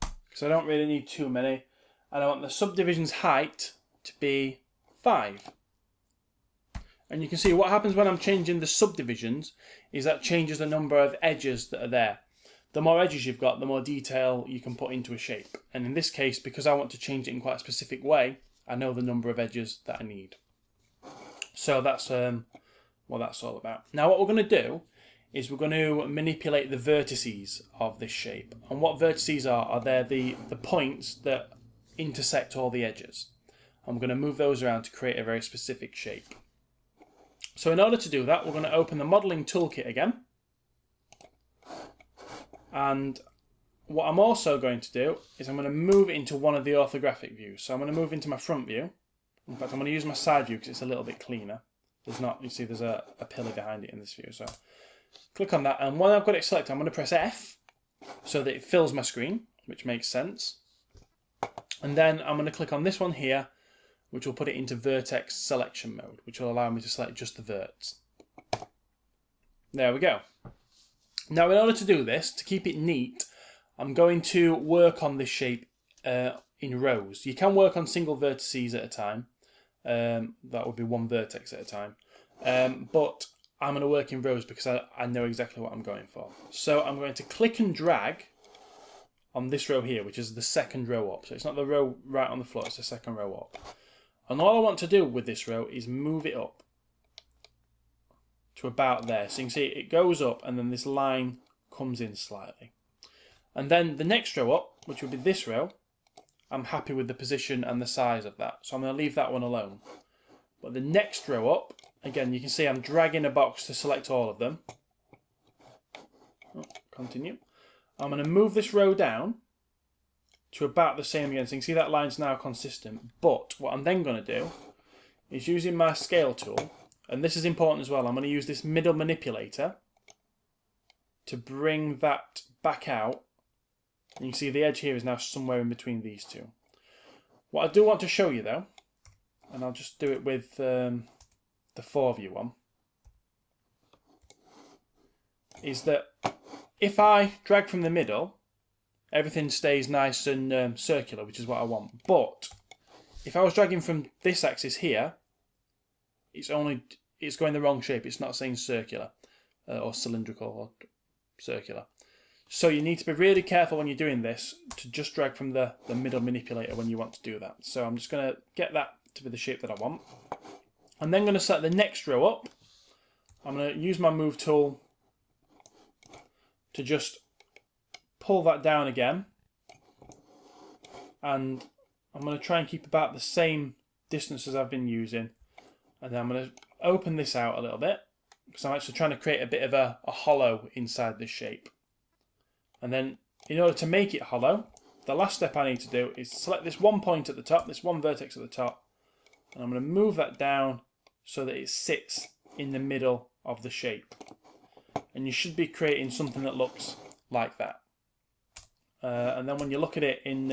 Because I don't really need too many. And I want the subdivisions height to be 5. And you can see what happens when I'm changing the subdivisions is that changes the number of edges that are there. The more edges you've got, the more detail you can put into a shape. And in this case, because I want to change it in quite a specific way, I know the number of edges that I need. So that's what that's all about. Now what we're going to do is we're going to manipulate the vertices of this shape. And what vertices are they're the points that intersect all the edges. I'm going to move those around to create a very specific shape. So in order to do that, we're going to open the modelling toolkit again. And what I'm also going to do is I'm going to move it into one of the orthographic views. So I'm going to move into my front view. In fact, I'm going to use my side view because it's a little bit cleaner. There's not, you see there's a pillar behind it in this view. So click on that, and when I've got it selected, I'm going to press F so that it fills my screen, which makes sense. And then I'm going to click on this one here, which will put it into vertex selection mode, which will allow me to select just the verts. There we go. Now in order to do this, to keep it neat, I'm going to work on this shape in rows. You can work on single vertices at a time. That would be one vertex at a time. But I'm going to work in rows because I know exactly what I'm going for. So I'm going to click and drag on this row here, which is the second row up. So it's not the row right on the floor, it's the second row up. And all I want to do with this row is move it up to about there. So you can see it goes up and then this line comes in slightly. And then the next row up, which would be this row, I'm happy with the position and the size of that. So I'm going to leave that one alone. But the next row up, again, you can see I'm dragging a box to select all of them. Oh, continue. I'm going to move this row down to about the same again. So you can see that line's now consistent. But what I'm then going to do is using my scale tool, and this is important as well, I'm going to use this middle manipulator to bring that back out. And you can see the edge here is now somewhere in between these two. What I do want to show you though, and I'll just do it with the 4-view one, is that if I drag from the middle, everything stays nice and circular, which is what I want. But if I was dragging from this axis here, it's going the wrong shape. It's not saying circular or cylindrical or circular. So you need to be really careful when you're doing this to just drag from the middle manipulator when you want to do that. So I'm just going to get that to be the shape that I want. I'm then going to set the next row up. I'm going to use my move tool to just pull that down again. And I'm going to try and keep about the same distance as I've been using. And then I'm going to open this out a little bit because I'm actually trying to create a bit of a hollow inside this shape. And then in order to make it hollow, the last step I need to do is select this one point at the top, this one vertex at the top, and I'm going to move that down so that it sits in the middle of the shape. And you should be creating something that looks like that. And then when you look at it in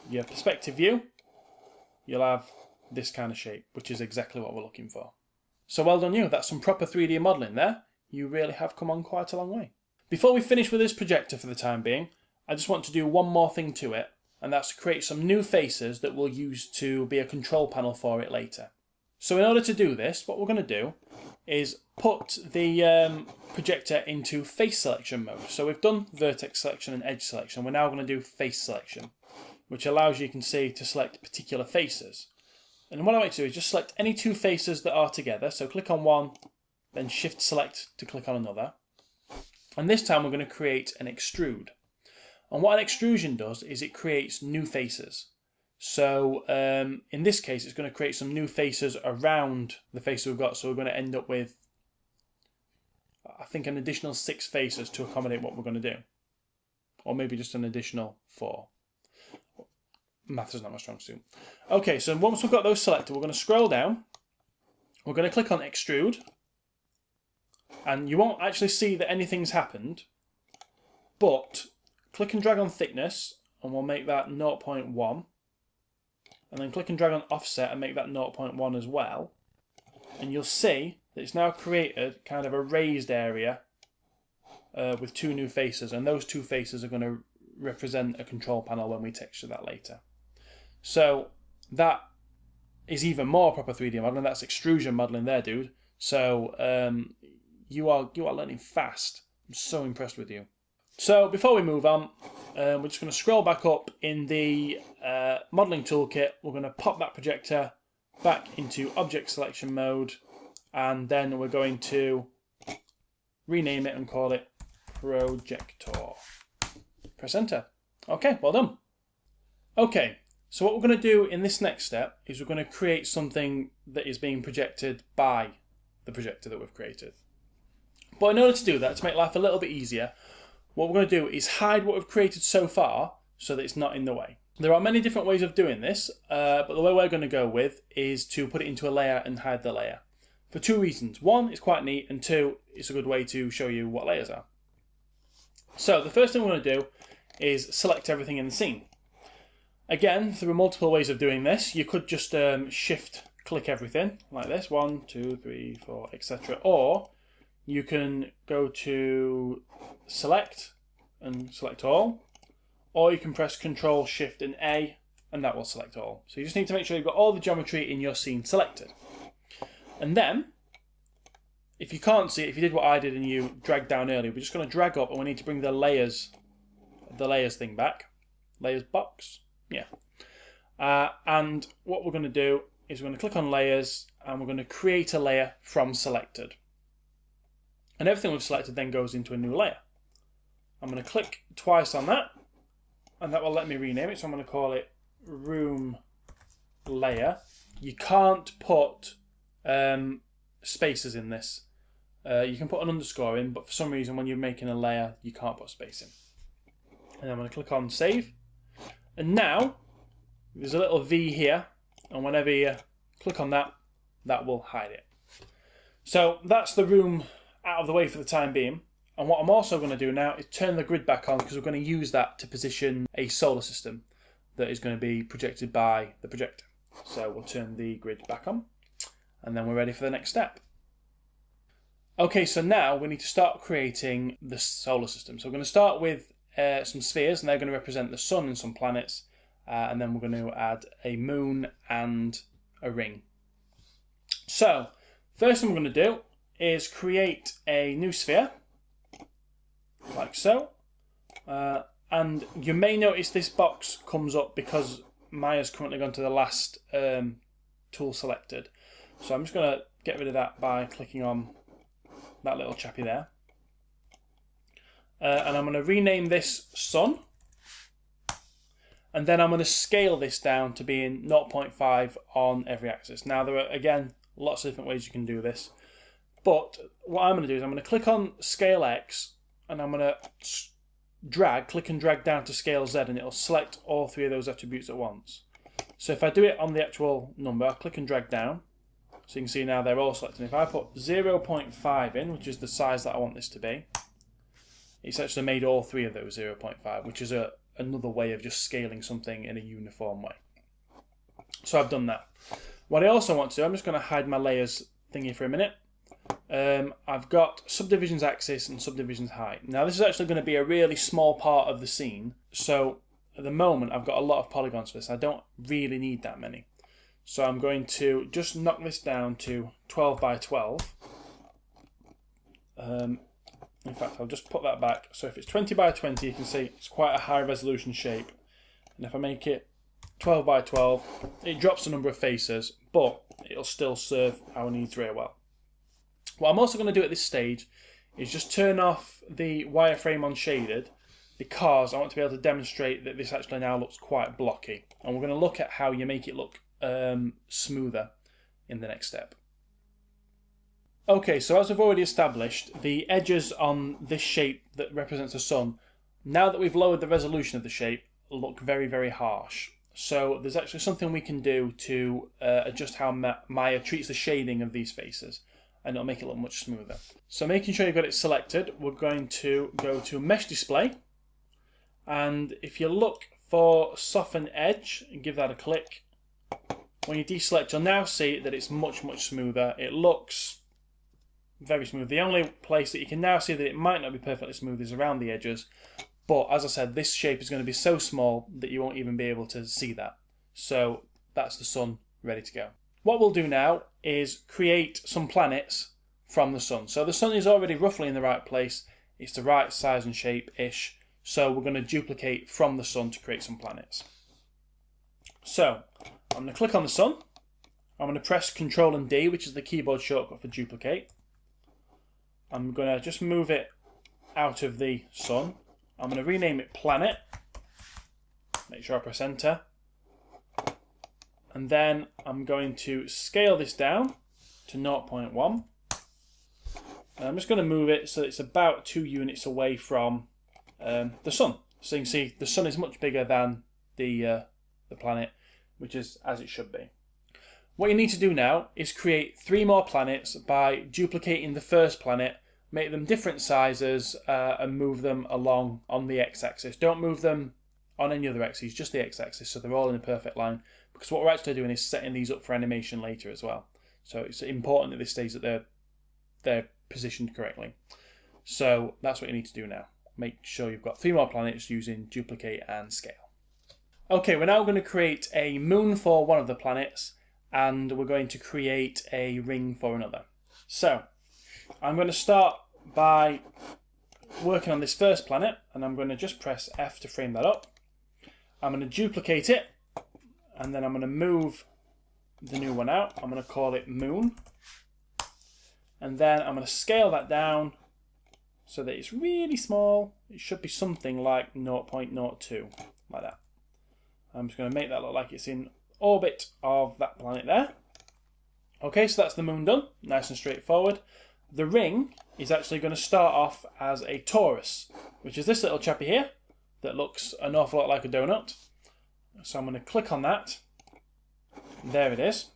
your perspective view, you'll have this kind of shape, which is exactly what we're looking for. So well done you, that's some proper 3D modelling there. You really have come on quite a long way. Before we finish with this projector for the time being, I just want to do one more thing to it, and that's to create some new faces that we'll use to be a control panel for it later. So in order to do this, what we're going to do is put the projector into face selection mode. So we've done vertex selection and edge selection. We're now going to do face selection, which allows you can see to select particular faces. And what I like to do is just select any two faces that are together. So click on one, then shift select to click on another. And this time we're going to create an extrude. And what an extrusion does is it creates new faces. So in this case, it's going to create some new faces around the faces we've got. So we're going to end up with, I think, an additional 6 faces to accommodate what we're going to do. Or maybe just an additional 4. Math is not my strong suit. Okay, so once we've got those selected, we're going to scroll down. We're going to click on extrude. And you won't actually see that anything's happened. But click and drag on thickness, and we'll make that 0.1. And then click and drag on offset and make that 0.1 as well. And you'll see that it's now created kind of a raised area with 2 new faces. And those 2 faces are going to represent a control panel when we texture that later. So that is even more proper 3D modeling. That's extrusion modeling there, dude. So you are learning fast. I'm so impressed with you. So before we move on, we're just going to scroll back up in the modelling toolkit. We're going to pop that projector back into object selection mode, and then we're going to rename it and call it Projector. Press enter. Okay, well done. Okay, so what we're going to do in this next step is we're going to create something that is being projected by the projector that we've created. But in order to do that, to make life a little bit easier, what we're going to do is hide what we've created so far so that it's not in the way. There are many different ways of doing this, but the way we're going to go with is to put it into a layer and hide the layer. For 2 reasons. 1, it's quite neat, and 2, it's a good way to show you what layers are. So the first thing we're going to do is select everything in the scene. Again, there are multiple ways of doing this. You could just shift click everything like this, 1, 2, 3, 4, etc. Or you can go to select and select all, or you can press Control, Shift and A, and that will select all. So you just need to make sure you've got all the geometry in your scene selected. And then, if you can't see it, if you did what I did and you dragged down earlier, we're just going to drag up and we need to bring the layers thing back. Layers box, yeah. And what we're going to do is we're going to click on layers and we're going to create a layer from selected. And everything we've selected then goes into a new layer. I'm going to click twice on that, and that will let me rename it. So I'm going to call it Room Layer. You can't put spaces in this. You can put an underscore in, but for some reason when you're making a layer, you can't put space in. And I'm going to click on Save. And now, there's a little V here, and whenever you click on that, that will hide it. So that's the room out of the way for the time being. And what I'm also going to do now is turn the grid back on, because we're going to use that to position a solar system that is going to be projected by the projector. So we'll turn the grid back on, and then we're ready for the next step. Okay, so now we need to start creating the solar system. So we're going to start with some spheres, and they're going to represent the sun and some planets, and then we're going to add a moon and a ring. So first thing we're going to do is create a new sphere, like so. And you may notice this box comes up because Maya's currently gone to the last tool selected. So I'm just going to get rid of that by clicking on that little chappy there. And I'm going to rename this Sun. And then I'm going to scale this down to being 0.5 on every axis. Now there are, again, lots of different ways you can do this. But what I'm going to do is I'm going to click on Scale X, and I'm going to click and drag down to Scale Z, and it'll select all 3 of those attributes at once. So if I do it on the actual number, I'll click and drag down. So you can see now they're all selected. If I put 0.5 in, which is the size that I want this to be, it's actually made all 3 of those 0.5, which is another way of just scaling something in a uniform way. So I've done that. What I also want to do, I'm just going to hide my layers thingy for a minute. I've got subdivisions axis and subdivisions height. Now this is actually going to be a really small part of the scene, so at the moment I've got a lot of polygons for this. I don't really need that many. So I'm going to just knock this down to 12 by 12. In fact, I'll just put that back. So if it's 20 by 20, you can see it's quite a high resolution shape. And if I make it 12 by 12, it drops the number of faces, but it'll still serve our needs very well. What I'm also going to do at this stage is just turn off the wireframe on shaded, because I want to be able to demonstrate that this actually now looks quite blocky. And we're going to look at how you make it look smoother in the next step. Okay, so as we've already established, the edges on this shape that represents the sun, now that we've lowered the resolution of the shape, look very, very harsh. So there's actually something we can do to adjust how Maya treats the shading of these faces, and it'll make it look much smoother. So making sure you've got it selected, we're going to go to Mesh Display, and if you look for Soften Edge and give that a click, when you deselect, you'll now see that it's much, much smoother. It looks very smooth. The only place that you can now see that it might not be perfectly smooth is around the edges. But as I said, this shape is going to be so small that you won't even be able to see that. So that's the sun ready to go. What we'll do now is create some planets from the sun. So the sun is already roughly in the right place. It's the right size and shape-ish. So we're going to duplicate from the sun to create some planets. So I'm going to click on the sun. I'm going to press Ctrl and D, which is the keyboard shortcut for duplicate. I'm going to just move it out of the sun. I'm going to rename it Planet. Make sure I press Enter. And then I'm going to scale this down to 0.1. And I'm just going to move it so it's about 2 units away from the sun. So you can see the sun is much bigger than the planet, which is as it should be. What you need to do now is create 3 more planets by duplicating the first planet, make them different sizes, and move them along on the x-axis. Don't move them on any other axis, just the x-axis, so they're all in a perfect line, because what we're actually doing is setting these up for animation later as well. So it's important at this stage that they're positioned correctly. So that's what you need to do now. Make sure you've got 3 more planets using duplicate and scale. Okay, we're now going to create a moon for one of the planets, and we're going to create a ring for another. So I'm going to start by working on this first planet, and I'm going to just press F to frame that up. I'm going to duplicate it, and then I'm going to move the new one out. I'm going to call it Moon. And then I'm going to scale that down so that it's really small. It should be something like 0.02, like that. I'm just going to make that look like it's in orbit of that planet there. Okay, so that's the moon done. Nice and straightforward. The ring is actually going to start off as a torus, which is this little chappy here that looks an awful lot like a donut. So I'm going to click on that. There it is.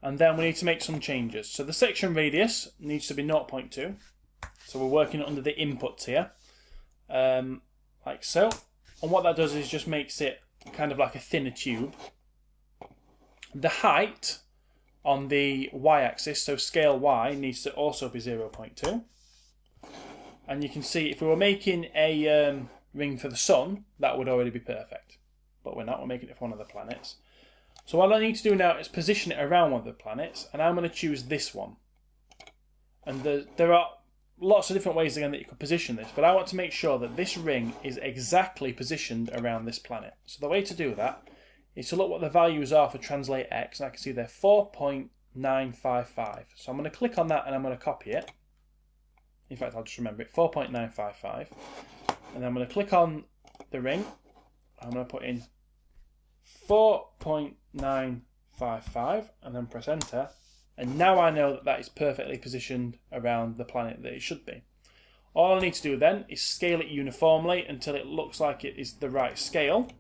And then we need to make some changes. So the section radius needs to be 0.2. So we're working under the inputs here, like so. And what that does is just makes it kind of like a thinner tube. The height on the y-axis, so scale y, needs to also be 0.2. And you can see if we were making a ring for the sun, that would already be perfect. But we're not, we're making it for one of the planets. So what I need to do now is position it around one of the planets, and I'm going to choose this one. And there are lots of different ways again that you could position this, but I want to make sure that this ring is exactly positioned around this planet. So the way to do that is to look what the values are for translate X, and I can see they're 4.955. So I'm going to click on that and I'm going to copy it. In fact, I'll just remember it, 4.955. And then I'm going to click on the ring. I'm going to put in 4.955 and then press enter. And now I know that that is perfectly positioned around the planet that it should be. All I need to do then is scale it uniformly until it looks like it is the right scale,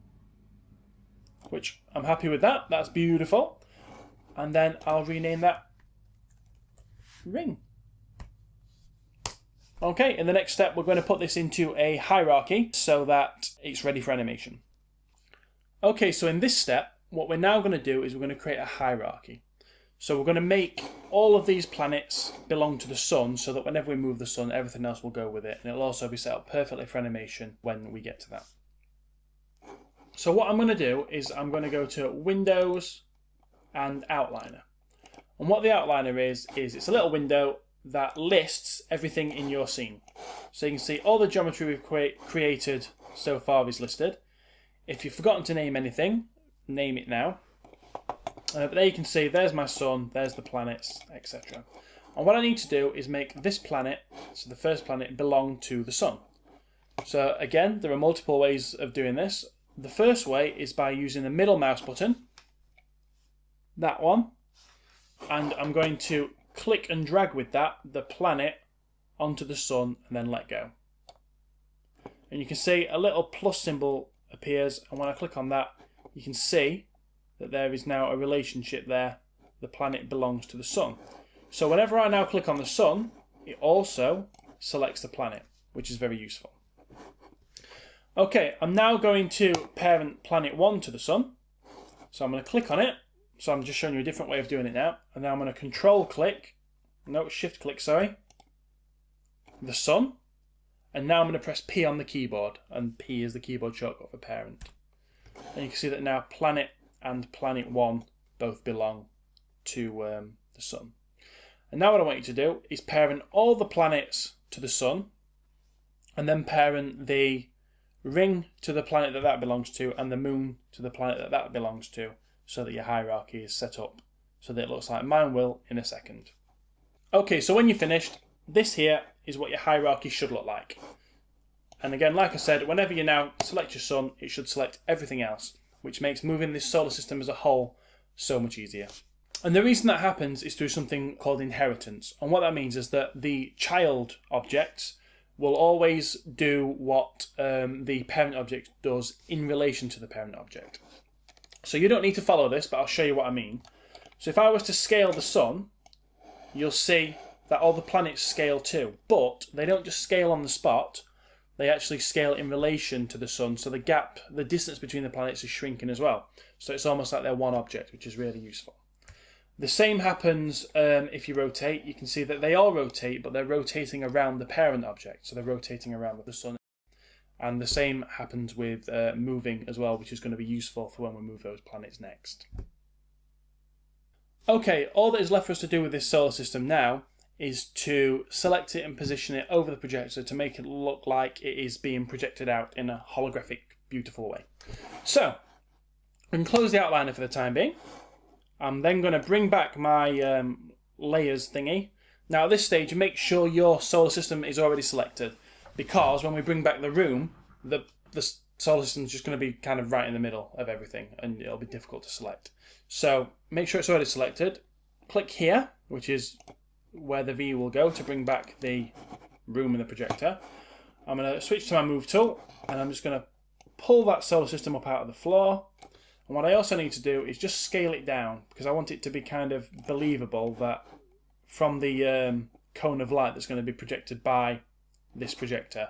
which I'm happy with that. That's beautiful. And then I'll rename that ring. Okay, in the next step, we're going to put this into a hierarchy so that it's ready for animation. Okay, so in this step, what we're now going to do is we're going to create a hierarchy. So we're going to make all of these planets belong to the sun so that whenever we move the sun, everything else will go with it. And it'll also be set up perfectly for animation when we get to that. So what I'm going to do is I'm going to go to Windows and Outliner. And what the outliner is it's a little window that lists everything in your scene. So you can see all the geometry we've created so far is listed. If you've forgotten to name anything, name it now. But there you can see there's my sun, there's the planets, etc. And what I need to do is make this planet, so the first planet, belong to the sun. So again, there are multiple ways of doing this. The first way is by using the middle mouse button, that one, and I'm going to click and drag with that the planet onto the sun and then let go. And you can see a little plus symbol appears, and when I click on that, you can see that there is now a relationship there. The planet belongs to the sun. So whenever I now click on the sun, it also selects the planet, which is very useful. Okay, I'm now going to parent planet 1 to the sun. So I'm going to click on it. So I'm just showing you a different way of doing it now. And now I'm going to shift click, the sun. And now I'm going to press P on the keyboard. And P is the keyboard shortcut for parent. And you can see that now planet and planet 1 both belong to the sun. And now what I want you to do is parent all the planets to the sun. And then parent the ring to the planet that belongs to, and the moon to the planet that belongs to, so that your hierarchy is set up so that it looks like mine will in a second. Okay, so when you're finished, this here is what your hierarchy should look like. And again, like I said, whenever you now select your sun, it should select everything else, which makes moving this solar system as a whole so much easier. And the reason that happens is through something called inheritance. And what that means is that the child objects will always do what the parent object does in relation to the parent object. So you don't need to follow this, but I'll show you what I mean. So if I was to scale the sun, you'll see that all the planets scale too. But they don't just scale on the spot, they actually scale in relation to the sun. So the distance between the planets is shrinking as well. So it's almost like they're one object, which is really useful. The same happens if you rotate. You can see that they all rotate, but they're rotating around the parent object. So they're rotating around the sun. And the same happens with moving as well, which is going to be useful for when we move those planets next. Okay, all that is left for us to do with this solar system now is to select it and position it over the projector to make it look like it is being projected out in a holographic, beautiful way. So, we can close the outliner for the time being. I'm then going to bring back my layers thingy. Now at this stage, make sure your solar system is already selected, because when we bring back the room, the solar system is just going to be kind of right in the middle of everything, and it'll be difficult to select. So make sure it's already selected. Click here, which is where the V will go to bring back the room and the projector. I'm going to switch to my move tool, and I'm just going to pull that solar system up out of the floor. And what I also need to do is just scale it down, because I want it to be kind of believable that from the cone of light that's going to be projected by this projector,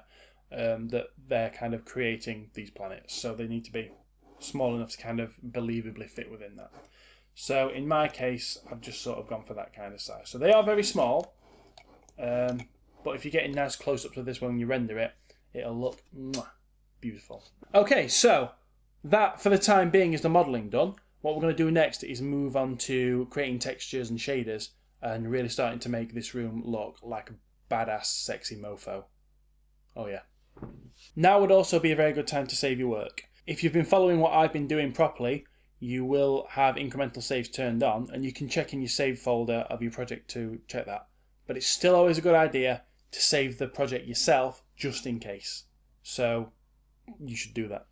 that they're kind of creating these planets. So they need to be small enough to kind of believably fit within that. So in my case, I've just sort of gone for that kind of size. So they are very small, but if you're getting nice close-ups of this when you render it, it'll look beautiful. Okay, so that, for the time being, is the modelling done. What we're going to do next is move on to creating textures and shaders and really starting to make this room look like a badass, sexy mofo. Oh yeah. Now would also be a very good time to save your work. If you've been following what I've been doing properly, you will have incremental saves turned on, and you can check in your save folder of your project to check that. But it's still always a good idea to save the project yourself, just in case. So you should do that.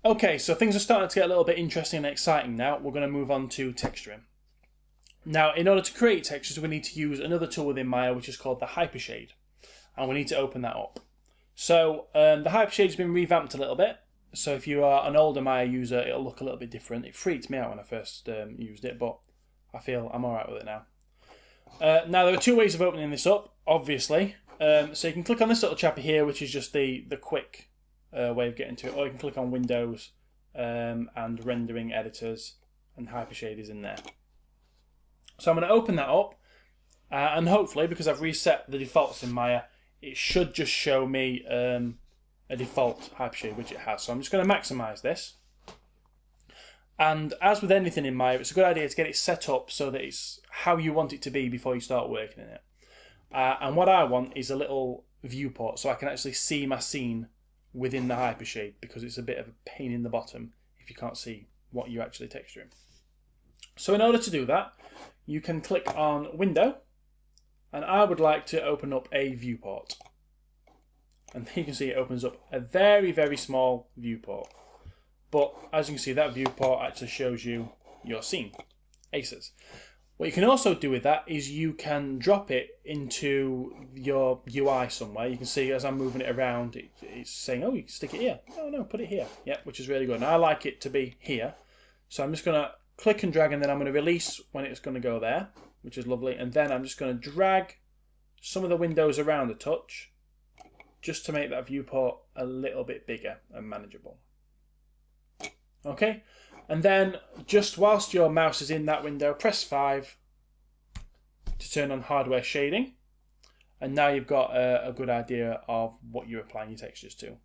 Okay, so things are starting to get a little bit interesting and exciting now. We're going to move on to texturing. Now, in order to create textures, we need to use another tool within Maya, which is called the Hypershade. And we need to open that up. So the Hypershade's been revamped a little bit. So if you are an older Maya user, it'll look a little bit different. It freaked me out when I first used it, but I feel I'm alright with it now. Now, there are two ways of opening this up, obviously. So you can click on this little chappy here, which is just the quick way of getting to it, or you can click on Windows and Rendering Editors, and Hypershade is in there. So I'm going to open that up, and hopefully, because I've reset the defaults in Maya, it should just show me a default Hypershade, which it has. So I'm just going to maximize this. And as with anything in Maya, it's a good idea to get it set up so that it's how you want it to be before you start working in it. And what I want is a little viewport so I can actually see my scene within the hypershade, because it's a bit of a pain in the bottom if you can't see what you're actually texturing. So in order to do that, you can click on Window, and I would like to open up a viewport. And you can see it opens up a very, very small viewport. But as you can see, that viewport actually shows you your scene, aces. What you can also do with that is you can drop it into your UI somewhere. You can see as I'm moving it around, it's saying, oh, you can stick it here. Oh no, put it here. Yeah, which is really good. And I like it to be here. So I'm just going to click and drag, and then I'm going to release when it's going to go there, which is lovely. And then I'm just going to drag some of the windows around a touch, just to make that viewport a little bit bigger and manageable. Okay, and then just whilst your mouse is in that window, press 5 to turn on hardware shading, and now you've got a good idea of what you're applying your textures to.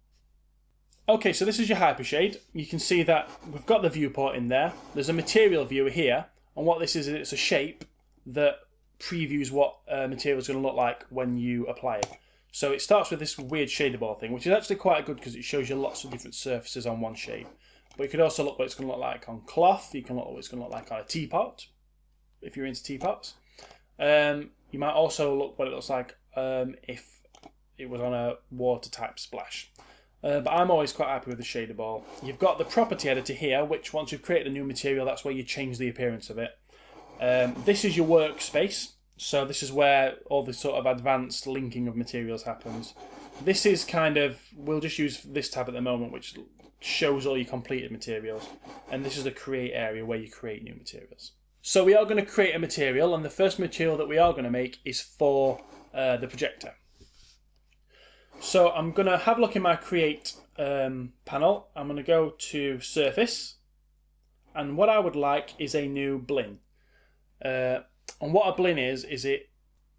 Okay, so this is your hypershade. You can see that we've got the viewport in there. There's a material viewer here, and what this is it's a shape that previews what material is going to look like when you apply it. So it starts with this weird shader ball thing, which is actually quite good because it shows you lots of different surfaces on one shape. But you could also look what it's going to look like on cloth. You can look what it's going to look like on a teapot, if you're into teapots. You might also look what it looks like if it was on a water type splash. But I'm always quite happy with the shader ball. You've got the property editor here, which once you've created a new material, that's where you change the appearance of it. This is your workspace. So this is where all the sort of advanced linking of materials happens. This is kind of, we'll just use this tab at the moment, which shows all your completed materials. And this is the create area where you create new materials. So we are going to create a material, and the first material that we are going to make is for the projector. So I'm going to have a look in my create panel. I'm going to go to surface, and what I would like is a new blin. And what a blin is it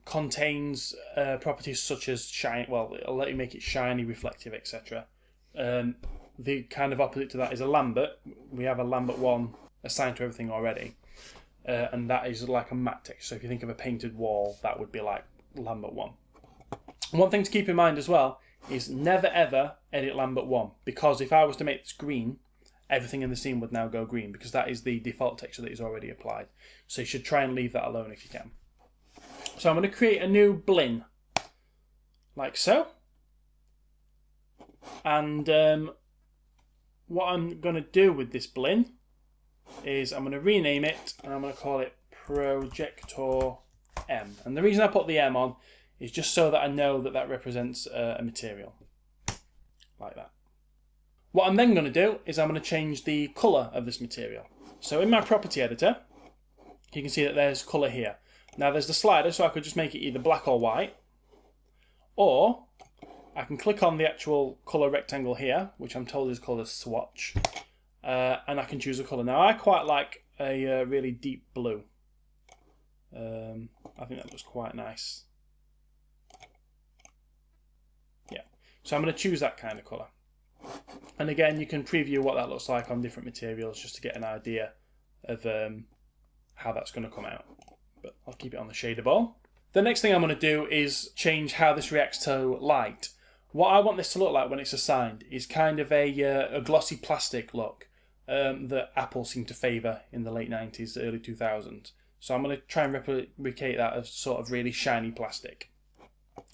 contains properties such as shine. Well, it'll let you make it shiny, reflective, etc. The kind of opposite to that is a Lambert. We have a Lambert 1 assigned to everything already, and that is like a matte texture. So if you think of a painted wall, that would be like Lambert 1. One thing to keep in mind as well is never ever edit Lambert 1, because if I was to make this green, everything in the scene would now go green, because that is the default texture that is already applied. So you should try and leave that alone if you can. So I'm going to create a new blin, like so. And what I'm going to do with this blin is I'm going to rename it, and I'm going to call it Projector M. And the reason I put the M on is just so that I know that that represents a material, like that. What I'm then going to do is I'm going to change the colour of this material. So in my property editor, you can see that there's colour here. Now there's the slider, so I could just make it either black or white, or I can click on the actual colour rectangle here, which I'm told is called a swatch, and I can choose a colour. Now I quite like a really deep blue. I think that looks quite nice. Yeah, so I'm going to choose that kind of colour. And again, you can preview what that looks like on different materials just to get an idea of how that's going to come out. But I'll keep it on the shader ball. The next thing I'm going to do is change how this reacts to light. What I want this to look like when it's assigned is kind of a glossy plastic look that Apple seemed to favour in the late 90s, early 2000s. So I'm going to try and replicate that as sort of really shiny plastic.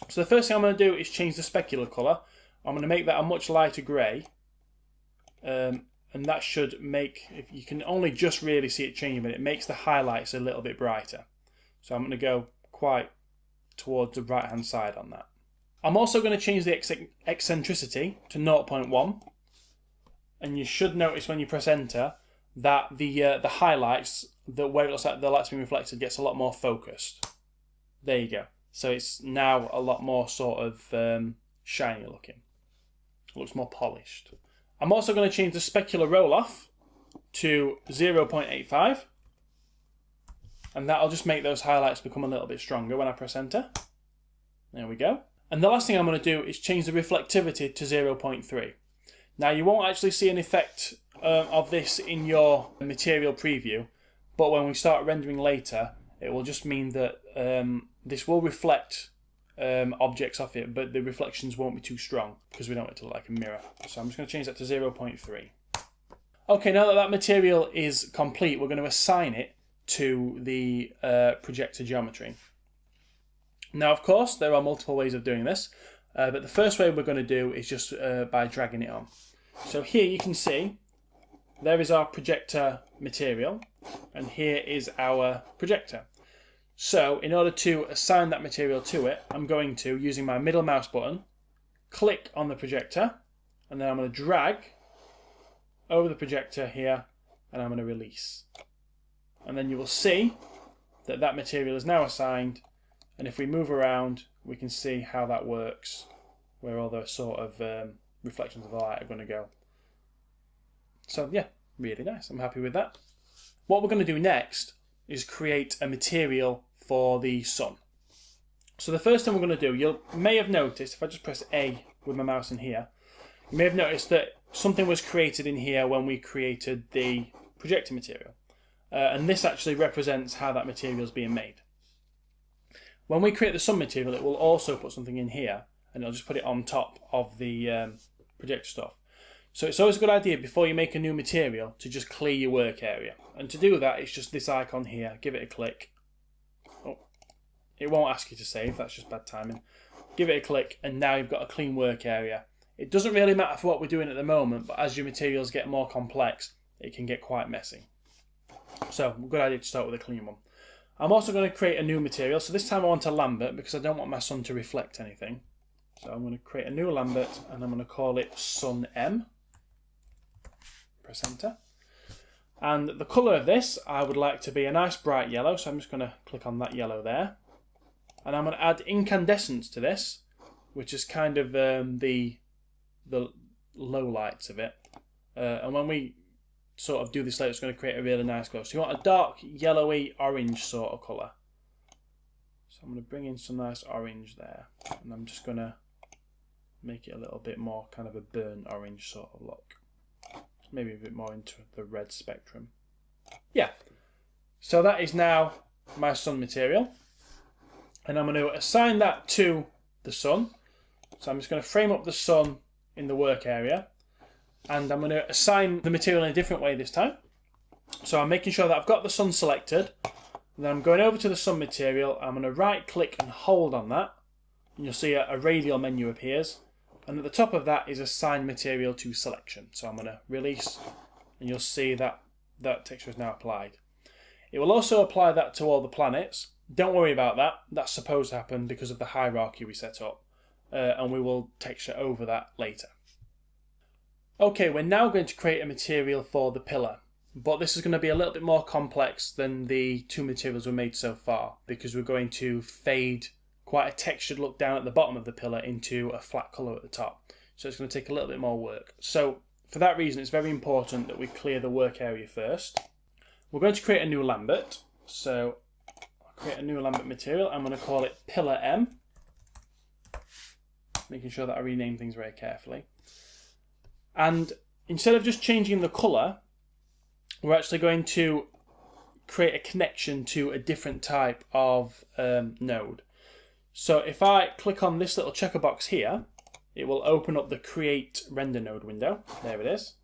So the first thing I'm going to do is change the specular colour. I'm going to make that a much lighter grey, and that should make, if you can only just really see it changing, but it makes the highlights a little bit brighter. So I'm going to go quite towards the right hand side on that. I'm also going to change the eccentricity to 0.1, and you should notice when you press enter that the highlights, where it looks like the light's being reflected, gets a lot more focused. There you go. So it's now a lot more sort of shiny looking. It looks more polished. I'm also going to change the specular roll-off to 0.85, and that'll just make those highlights become a little bit stronger when I press enter. There we go. And the last thing I'm going to do is change the reflectivity to 0.3. Now you won't actually see an effect of this in your material preview, but when we start rendering later, it will just mean that this will reflect objects off it, but the reflections won't be too strong because we don't want it to look like a mirror. So I'm just going to change that to 0.3. Okay, now that that material is complete, we're going to assign it to the projector geometry. Now, of course, there are multiple ways of doing this, but the first way we're going to do is just by dragging it on. So here you can see there is our projector material, and here is our projector. So in order to assign that material to it, I'm going to, using my middle mouse button, click on the projector, and then I'm going to drag over the projector here, and I'm going to release. And then you will see that that material is now assigned, and if we move around, we can see how that works, where all the sort of reflections of the light are going to go. So yeah, really nice. I'm happy with that. What we're going to do next is create a material for the sun. So the first thing we're going to do, you may have noticed, if I just press A with my mouse in here, you may have noticed that something was created in here when we created the projector material. And this actually represents how that material is being made. When we create the sun material, it will also put something in here, and it'll just put it on top of the projector stuff. So it's always a good idea before you make a new material to just clear your work area. And to do that, it's just this icon here. Give it a click. Oh, it won't ask you to save. That's just bad timing. Give it a click, and now you've got a clean work area. It doesn't really matter for what we're doing at the moment, but as your materials get more complex, it can get quite messy. So, a good idea to start with a clean one. I'm also going to create a new material. So this time I want a Lambert because I don't want my sun to reflect anything. So I'm going to create a new Lambert, and I'm going to call it Sun M. Press enter. And the colour of this, I would like to be a nice bright yellow, so I'm just going to click on that yellow there. And I'm going to add incandescence to this, which is kind of the low lights of it. And when we sort of do this later, it's going to create a really nice glow. So you want a dark yellowy orange sort of colour. So I'm going to bring in some nice orange there, and I'm just going to make it a little bit more kind of a burnt orange sort of look. Maybe a bit more into the red spectrum. Yeah. So that is now my sun material. And I'm going to assign that to the sun. So I'm just going to frame up the sun in the work area. And I'm going to assign the material in a different way this time. So I'm making sure that I've got the sun selected. Then I'm going over to the sun material. I'm going to right click and hold on that. And you'll see a radial menu appears. And at the top of that is assign material to selection. So I'm going to release, and you'll see that that texture is now applied. It will also apply that to all the planets. Don't worry about that. That's supposed to happen because of the hierarchy we set up. And we will texture over that later. Okay, we're now going to create a material for the pillar. But this is going to be a little bit more complex than the two materials we made so far, because we're going to fade quite a textured look down at the bottom of the pillar into a flat colour at the top. So it's going to take a little bit more work. So for that reason, it's very important that we clear the work area first. We're going to create a new Lambert. So I'll create a new Lambert material. I'm going to call it Pillar M. Making sure that I rename things very carefully. And instead of just changing the colour, we're actually going to create a connection to a different type of node. So if I click on this little checker box here, it will open up the Create Render Node window. There it is.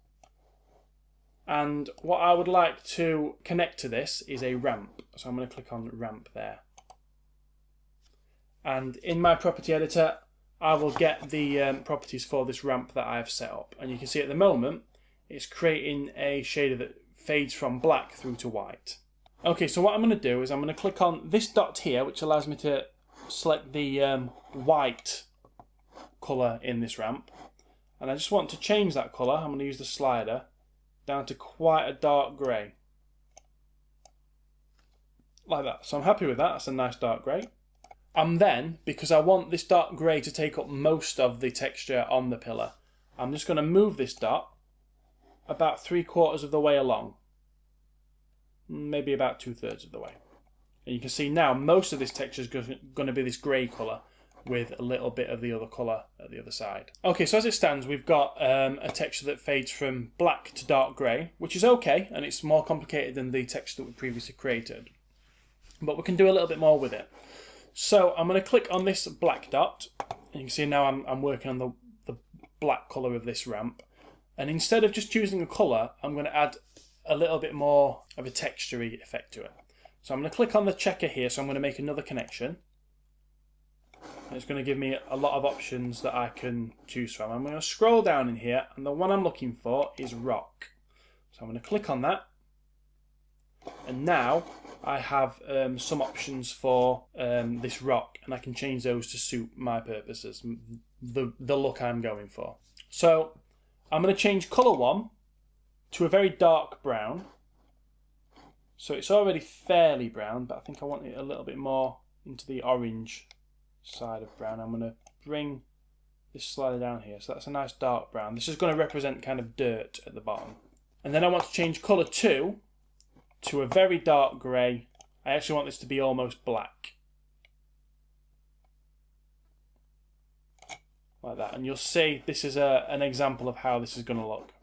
And what I would like to connect to this is a ramp. So I'm going to click on Ramp there. And in my property editor, I will get the properties for this ramp that I have set up. And you can see at the moment, it's creating a shader that fades from black through to white. Okay, so what I'm going to do is I'm going to click on this dot here, which allows me to select the white colour in this ramp. And I just want to change that colour. I'm going to use the slider down to quite a dark grey. Like that. So I'm happy with that. That's a nice dark grey. And then, because I want this dark grey to take up most of the texture on the pillar, I'm just going to move this dot about 3/4 of the way along. Maybe about 2/3 of the way. And you can see now most of this texture is going to be this grey colour, with a little bit of the other colour at the other side. Okay, so as it stands, we've got a texture that fades from black to dark grey, which is okay, and it's more complicated than the texture that we previously created. But we can do a little bit more with it. So I'm going to click on this black dot, and you can see now I'm working on the black colour of this ramp. And instead of just choosing a colour, I'm going to add a little bit more of a texture-y effect to it. So I'm going to click on the checker here, so I'm going to make another connection. And it's going to give me a lot of options that I can choose from. I'm going to scroll down in here, and the one I'm looking for is rock. So I'm going to click on that. And now I have some options for this rock, and I can change those to suit my purposes, the look I'm going for. So I'm going to change colour 1 to a very dark brown. So it's already fairly brown, but I think I want it a little bit more into the orange side of brown. I'm going to bring this slider down here. So that's a nice dark brown. This is going to represent kind of dirt at the bottom. And then I want to change colour 2 to a very dark grey. I actually want this to be almost black. Like that. And you'll see this is an example of how this is going to look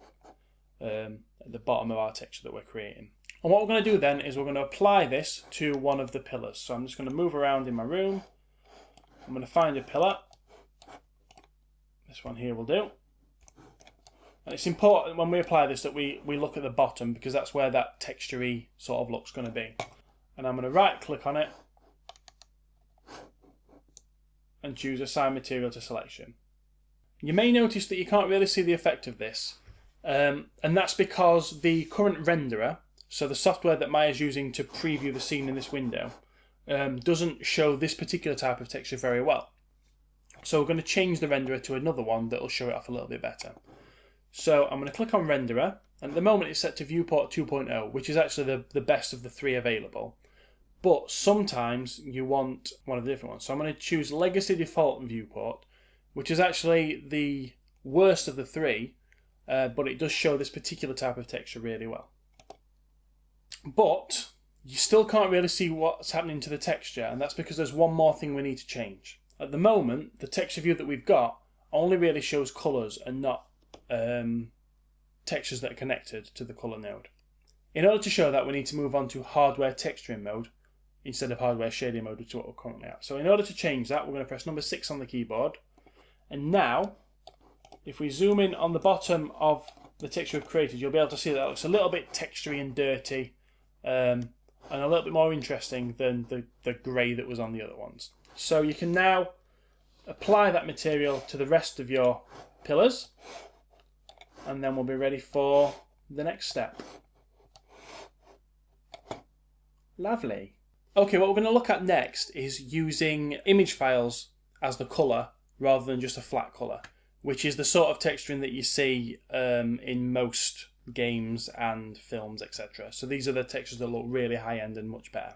at the bottom of our texture that we're creating. And what we're going to do then is we're going to apply this to one of the pillars. So I'm just going to move around in my room. I'm going to find a pillar. This one here will do. And it's important when we apply this that we look at the bottom, because that's where that texture-y sort of look's going to be. And I'm going to right click on it and choose Assign Material to Selection. You may notice that you can't really see the effect of this. And that's because the current renderer, so the software that Maya's using to preview the scene in this window, doesn't show this particular type of texture very well. So we're going to change the renderer to another one that will show it off a little bit better. So I'm going to click on renderer, and at the moment it's set to viewport 2.0, which is actually the best of the 3 available. But sometimes you want one of the different ones. So I'm going to choose legacy default viewport, which is actually the worst of the 3, but it does show this particular type of texture really well. But you still can't really see what's happening to the texture, and that's because there's one more thing we need to change. At the moment, the texture view that we've got only really shows colours and not textures that are connected to the colour node. In order to show that, we need to move on to hardware texturing mode instead of hardware shading mode, which is what we're currently at. So in order to change that, we're going to press number 6 on the keyboard. And now, if we zoom in on the bottom of the texture we've created, you'll be able to see that it looks a little bit textury and dirty, and a little bit more interesting than the grey that was on the other ones. So you can now apply that material to the rest of your pillars, and then we'll be ready for the next step. Lovely. Okay, what we're going to look at next is using image files as the colour rather than just a flat colour, which is the sort of texturing that you see in most games and films, etc. So these are the textures that look really high-end and much better.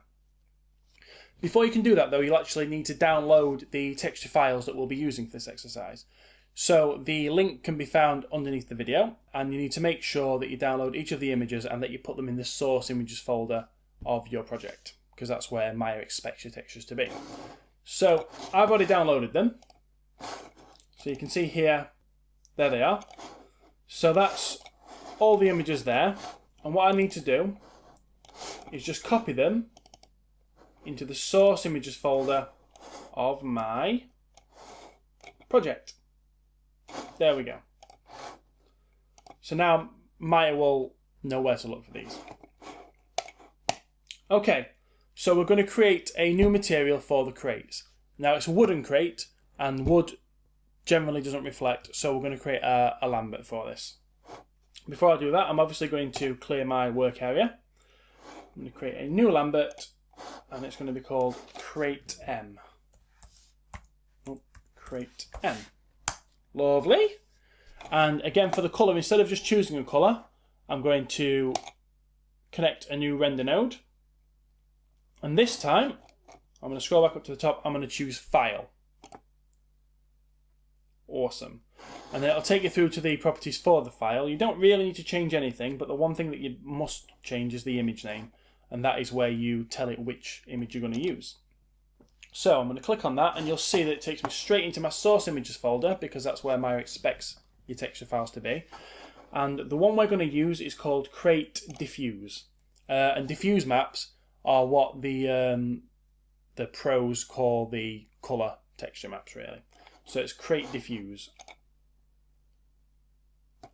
Before you can do that, though, you'll actually need to download the texture files that we'll be using for this exercise. So the link can be found underneath the video, and you need to make sure that you download each of the images and that you put them in the source images folder of your project, because that's where Maya expects your textures to be. So I've already downloaded them. So you can see here, there they are. So that's all the images there. And what I need to do is just copy them into the source images folder of my project. There we go. So now Maya will know where to look for these. Okay, so we're going to create a new material for the crates. Now it's a wooden crate, and wood generally doesn't reflect, so we're going to create a Lambert for this. Before I do that, I'm obviously going to clear my work area. I'm going to create a new Lambert, and it's going to be called Crate M. Oh, Crate M. Lovely. And again, for the colour, instead of just choosing a colour, I'm going to connect a new render node. And this time, I'm going to scroll back up to the top, I'm going to choose File. Awesome. And then it'll take you through to the properties for the file. You don't really need to change anything, but the one thing that you must change is the image name, and that is where you tell it which image you're going to use. So I'm going to click on that, and you'll see that it takes me straight into my source images folder, because that's where Maya expects your texture files to be. And the one we're going to use is called Create Diffuse. And diffuse maps are what the pros call the colour texture maps, really. So it's Create Diffuse.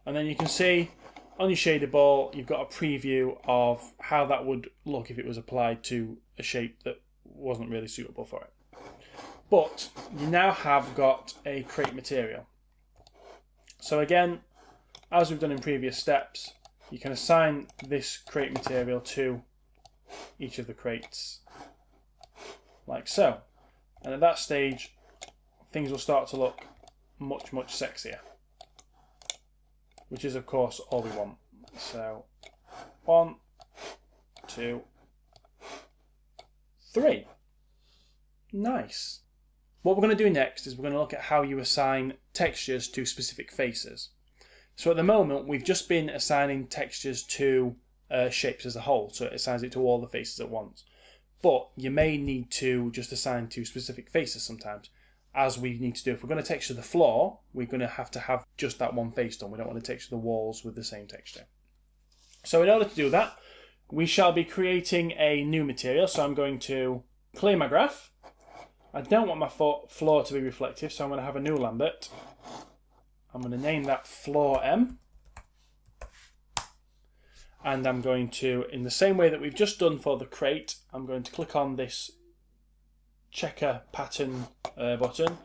And then you can see on your shader ball, you've got a preview of how that would look if it was applied to a shape that wasn't really suitable for it. But you now have got a crate material. So again, as we've done in previous steps, you can assign this crate material to each of the crates, like so. And at that stage, things will start to look much, much sexier, which is, of course, all we want. So, 1, 2, 3. Nice. What we're going to do next is we're going to look at how you assign textures to specific faces. So at the moment, we've just been assigning textures to shapes as a whole, so it assigns it to all the faces at once. But you may need to just assign to specific faces sometimes, as we need to do. If we're going to texture the floor, we're going to have just that one face done. We don't want to texture the walls with the same texture. So in order to do that, we shall be creating a new material. So I'm going to clear my graph. I don't want my floor to be reflective, so I'm going to have a new Lambert. I'm going to name that Floor M. And I'm going to, in the same way that we've just done for the crate, I'm going to click on this checker pattern button.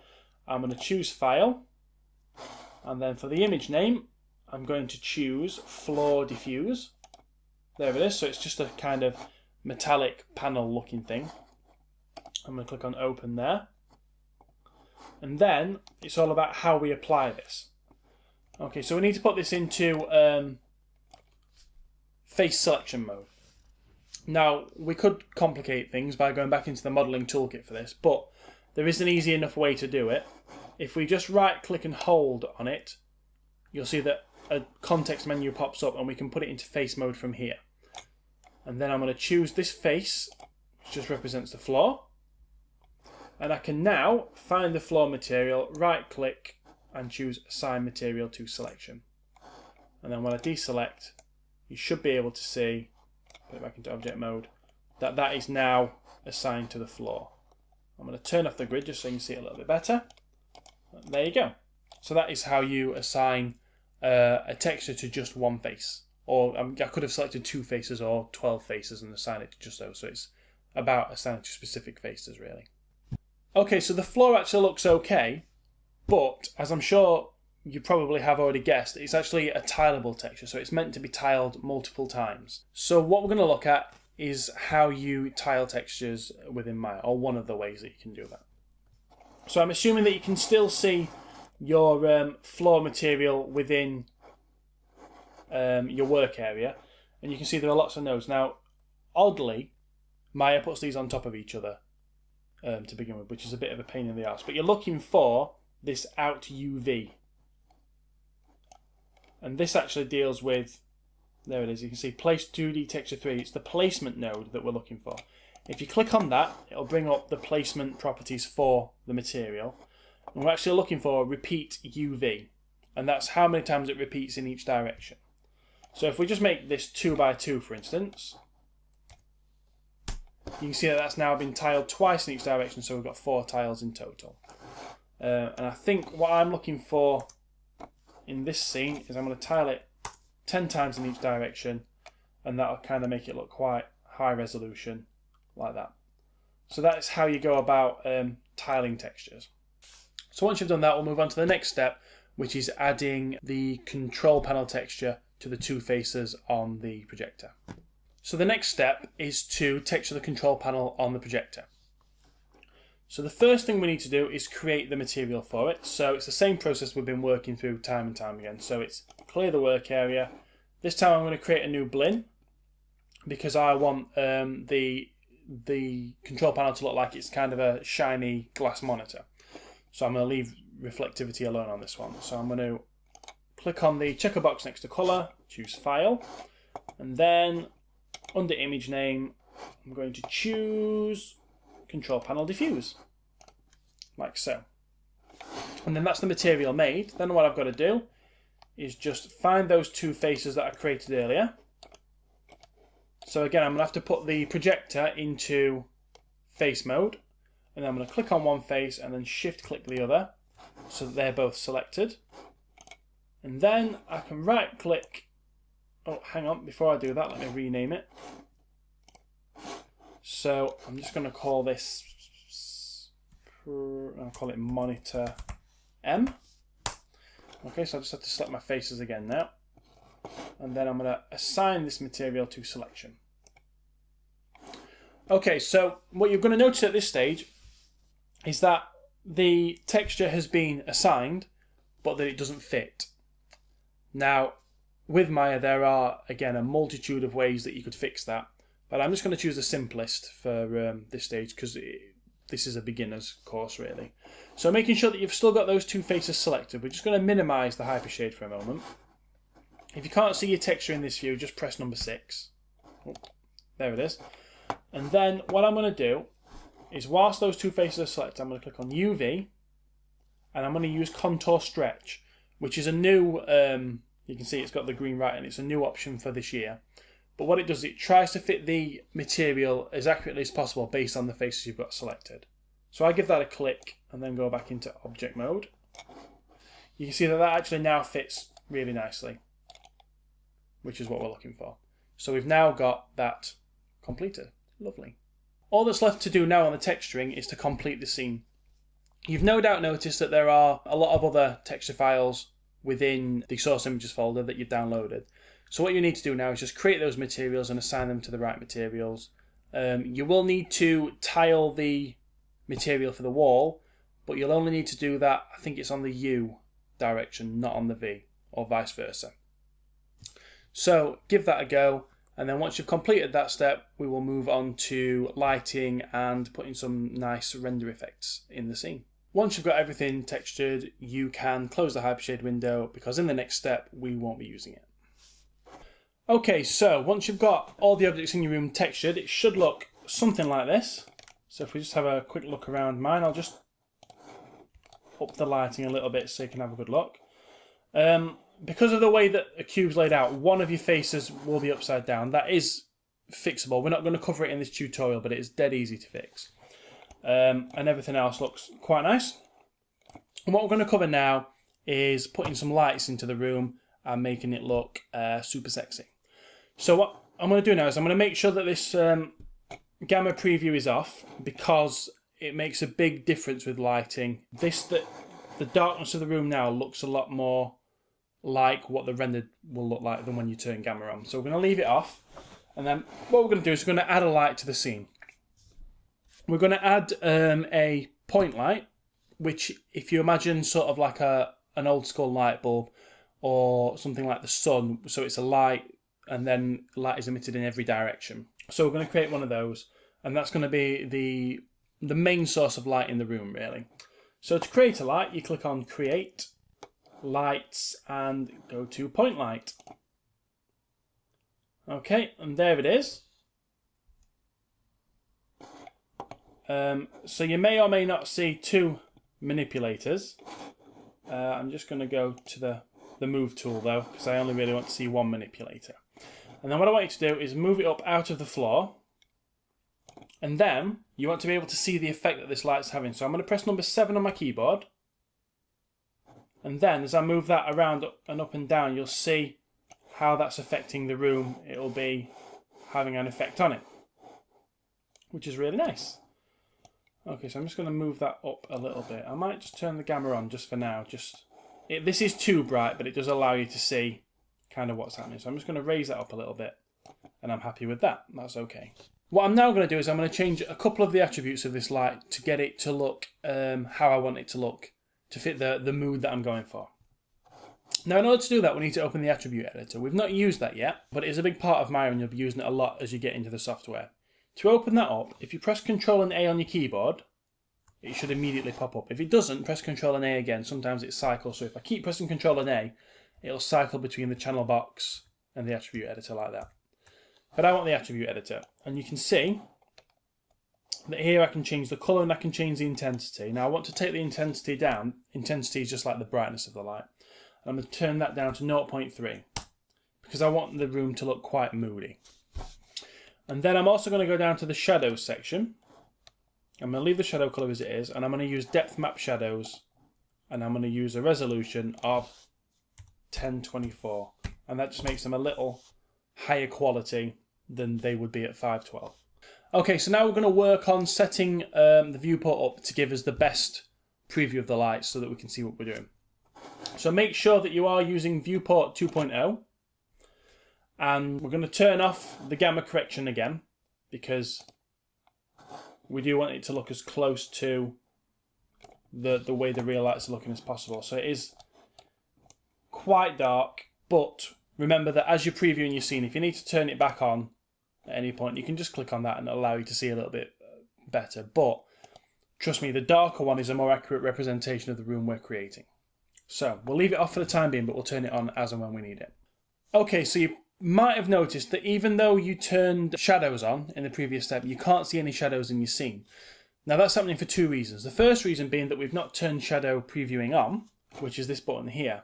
I'm going to choose File. And then for the image name, I'm going to choose Floor Diffuse. There it is. So it's just a kind of metallic panel looking thing. I'm going to click on Open there. And then it's all about how we apply this. Okay, so we need to put this into face selection mode. Now, we could complicate things by going back into the modelling toolkit for this, but there is an easy enough way to do it. If we just right click and hold on it, you'll see that a context menu pops up and we can put it into face mode from here. And then I'm going to choose this face, which just represents the floor. And I can now find the floor material, right click and choose Assign Material to Selection. And then when I deselect, you should be able to see, put it back into object mode, that that is now assigned to the floor. I'm going to turn off the grid just so you can see it a little bit better. There you go. So that is how you assign a texture to just one face. Or I could have selected 2 faces or 12 faces and assign it to just those. So it's about assigning to specific faces, really. Okay, so the floor actually looks okay, but as I'm sure you probably have already guessed, it's actually a tileable texture, so it's meant to be tiled multiple times. So what we're going to look at is how you tile textures within Maya, or one of the ways that you can do that. So I'm assuming that you can still see your floor material within your work area, and you can see there are lots of nodes. Now, oddly, Maya puts these on top of each other to begin with, which is a bit of a pain in the arse. But you're looking for this out UV. And this actually deals with, there it is, you can see Place 2D Texture 3. It's the placement node that we're looking for. If you click on that, it'll bring up the placement properties for the material. And we're actually looking for Repeat UV. And that's how many times it repeats in each direction. So if we just make this 2x2, for instance, you can see that that's now been tiled twice in each direction, so we've got 4 tiles in total. And I think what I'm looking for in this scene is I'm going to tile it 10 times in each direction, and that'll kind of make it look quite high resolution, like that. So that is how you go about tiling textures. So once you've done that, we'll move on to the next step, which is adding the control panel texture to the 2 faces on the projector. So the next step is to texture the control panel on the projector. So the first thing we need to do is create the material for it. So it's the same process we've been working through time and time again. So it's clear the work area. This time I'm going to create a new blin because I want the control panel to look like it's kind of a shiny glass monitor. So I'm going to leave reflectivity alone on this one. So I'm going to click on the checker box next to color, choose File, and then under image name, I'm going to choose Control Panel Diffuse, like so. And then that's the material made. Then what I've got to do is just find those two faces that I created earlier. So again, I'm going to have to put the projector into face mode, and then I'm going to click on one face and then shift click the other so that they're both selected. And then I can right click. Oh, hang on, before I do that, let me rename it. So I'm just going to call this, I'll call it Monitor M. Okay, so I just have to select my faces again now. And then I'm going to assign this material to selection. Okay, so what you're going to notice at this stage is that the texture has been assigned, but that it doesn't fit. Now, with Maya, there are, again, a multitude of ways that you could fix that. But I'm just going to choose the simplest for this stage because this is a beginner's course, really. So making sure that you've still got those two faces selected, we're just going to minimize the hypershade for a moment. If you can't see your texture in this view, just press number 6. Oh, there it is. And then what I'm going to do is, whilst those two faces are selected, I'm going to click on UV, and I'm going to use Contour Stretch, which is a new, you can see it's got the green right, and it's a new option for this year. But what it does, it tries to fit the material as accurately as possible based on the faces you've got selected. So I give that a click and then go back into object mode. You can see that that actually now fits really nicely, which is what we're looking for. So we've now got that completed. Lovely. All that's left to do now on the texturing is to complete the scene. You've no doubt noticed that there are a lot of other texture files within the source images folder that you've downloaded. So what you need to do now is just create those materials and assign them to the right materials. You will need to tile the material for the wall, but you'll only need to do that, I think it's on the U direction, not on the V, or vice versa. So give that a go, and then once you've completed that step, we will move on to lighting and putting some nice render effects in the scene. Once you've got everything textured, you can close the hypershade window, because in the next step, we won't be using it. Okay, so once you've got all the objects in your room textured, it should look something like this. So if we just have a quick look around mine, I'll just up the lighting a little bit so you can have a good look. Because of the way that a cube's laid out, one of your faces will be upside down. That is fixable. We're not going to cover it in this tutorial, but it's dead easy to fix. And everything else looks quite nice. And what we're going to cover now is putting some lights into the room and making it look super sexy. So what I'm going to do now is I'm going to make sure that this gamma preview is off, because it makes a big difference with lighting. The darkness of the room now looks a lot more like what the rendered will look like than when you turn gamma on. So we're going to leave it off, and then what we're going to do is we're going to add a light to the scene. We're going to add a point light, which, if you imagine sort of like an old school light bulb or something like the sun, so it's a light and then light is emitted in every direction. So we're going to create one of those, and that's going to be the main source of light in the room, really. So to create a light, you click on Create, Lights, and go to Point Light. Okay, and there it is. So you may or may not see two manipulators. I'm just going to go to the Move tool, though, because I only really want to see one manipulator. And then what I want you to do is move it up out of the floor. And then you want to be able to see the effect that this light's having. So I'm going to press number 7 on my keyboard. And then as I move that around and up and down, you'll see how that's affecting the room. It'll be having an effect on it, which is really nice. Okay, so I'm just going to move that up a little bit. I might just turn the gamma on just for now. This is too bright, but it does allow you to see kind of what's happening. So I'm just going to raise that up a little bit, and I'm happy with that. That's okay. What I'm now going to do is I'm going to change a couple of the attributes of this light to get it to look how I want it to look, to fit the mood that I'm going for. Now, in order to do that, we need to open the attribute editor. We've not used that yet, but it is a big part of Maya, and you'll be using it a lot as you get into the software. To open that up, if you press Ctrl and A on your keyboard, it should immediately pop up. If it doesn't, press Ctrl and A again. Sometimes it cycles, so if I keep pressing Ctrl and A, it'll cycle between the channel box and the attribute editor like that. But I want the attribute editor, and you can see that here I can change the colour and I can change the intensity. Now I want to take the intensity down. Intensity is just like the brightness of the light. And I'm going to turn that down to 0.3 because I want the room to look quite moody. And then I'm also going to go down to the shadows section. I'm going to leave the shadow colour as it is, and I'm going to use depth map shadows, and I'm going to use a resolution of 1024, and that just makes them a little higher quality than they would be at 512. Okay, so now we're going to work on setting the viewport up to give us the best preview of the lights so that we can see what we're doing. So make sure that you are using viewport 2.0, and we're going to turn off the gamma correction again because we do want it to look as close to the way the real lights are looking as possible. So it is quite dark, but remember that as you're previewing your scene, if you need to turn it back on at any point, you can just click on that and it'll allow you to see a little bit better. But trust me, the darker one is a more accurate representation of the room we're creating. So we'll leave it off for the time being, but we'll turn it on as and when we need it. Okay, so you might have noticed that even though you turned shadows on in the previous step, you can't see any shadows in your scene. Now that's happening for two reasons. The first reason being that we've not turned shadow previewing on, which is this button here.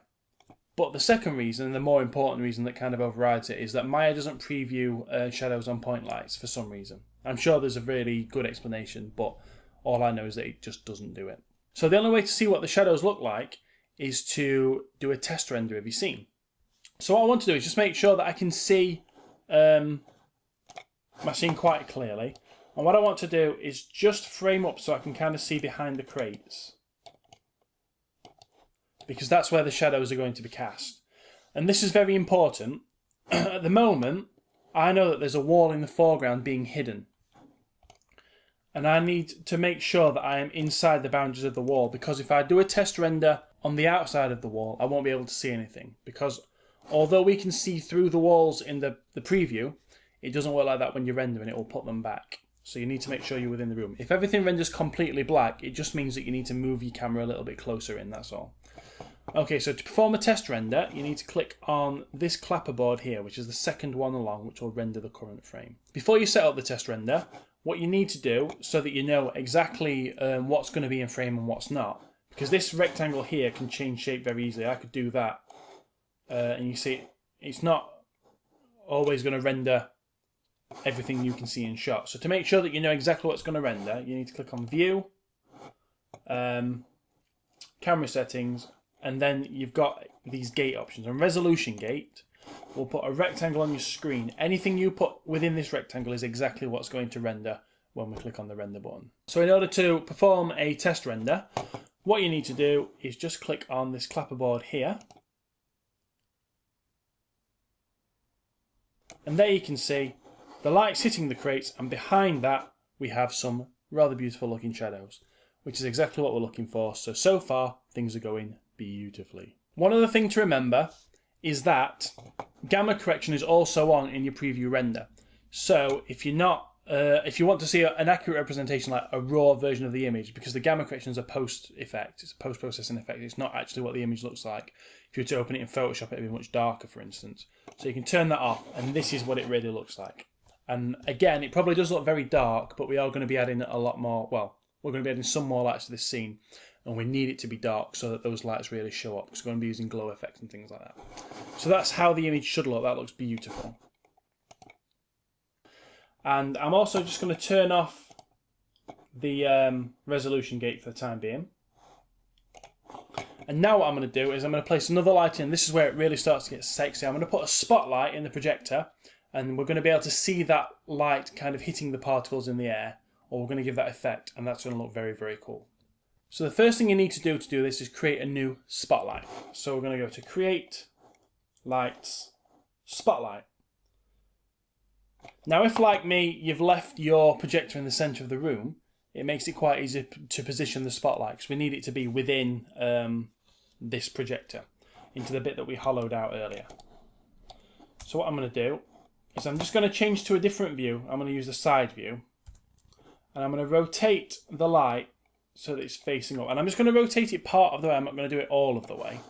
But the second reason, and the more important reason that kind of overrides it, is that Maya doesn't preview shadows on point lights for some reason. I'm sure there's a really good explanation, but all I know is that it just doesn't do it. So the only way to see what the shadows look like is to do a test render of your scene. So what I want to do is just make sure that I can see my scene quite clearly. And what I want to do is just frame up so I can kind of see behind the crates, because that's where the shadows are going to be cast. And this is very important. At the moment, I know that there's a wall in the foreground being hidden. And I need to make sure that I am inside the boundaries of the wall, because if I do a test render on the outside of the wall, I won't be able to see anything. Because although we can see through the walls in the preview, it doesn't work like that when you're rendering. It will put them back. So you need to make sure you're within the room. If everything renders completely black, it just means that you need to move your camera a little bit closer in, that's all. Okay, so to perform a test render, you need to click on this clapperboard here, which is the second one along, which will render the current frame. Before you set up the test render, what you need to do, so that you know exactly what's going to be in frame and what's not, because this rectangle here can change shape very easily. I could do that. And you see, it's not always going to render everything you can see in shot. So to make sure that you know exactly what's going to render, you need to click on View, Camera Settings, and then you've got these gate options. On Resolution Gate, we'll put a rectangle on your screen. Anything you put within this rectangle is exactly what's going to render when we click on the Render button. So in order to perform a test render, what you need to do is just click on this clapperboard here. And there you can see the light's hitting the crates, and behind that we have some rather beautiful looking shadows, which is exactly what we're looking for. So far things are going beautifully. One other thing to remember is that gamma correction is also on in your preview render. So if you're not, if you want to see an accurate representation, like a raw version of the image, because the gamma correction is a post effect, it's a post-processing effect, it's not actually what the image looks like. If you were to open it in Photoshop, it'd be much darker, for instance. So you can turn that off, and this is what it really looks like. And again, it probably does look very dark, but we are going to be adding a lot more, well, we're going to be adding some more lights to this scene, and we need it to be dark so that those lights really show up, because we're going to be using glow effects and things like that. So that's how the image should look. That looks beautiful. And I'm also just going to turn off the resolution gate for the time being. And now what I'm going to do is I'm going to place another light in. This is where it really starts to get sexy. I'm going to put a spotlight in the projector, and we're going to be able to see that light kind of hitting the particles in the air, or we're going to give that effect, and that's going to look very, very cool. So the first thing you need to do this is create a new spotlight. So we're going to go to Create, Lights, Spotlight. Now if, like me, you've left your projector in the centre of the room, it makes it quite easy to position the spotlight, because we need it to be within this projector, into the bit that we hollowed out earlier. So what I'm going to do is I'm just going to change to a different view. I'm going to use the side view, and I'm going to rotate the light so that it's facing up. And I'm just going to rotate it part of the way. I'm not going to do it all of the way,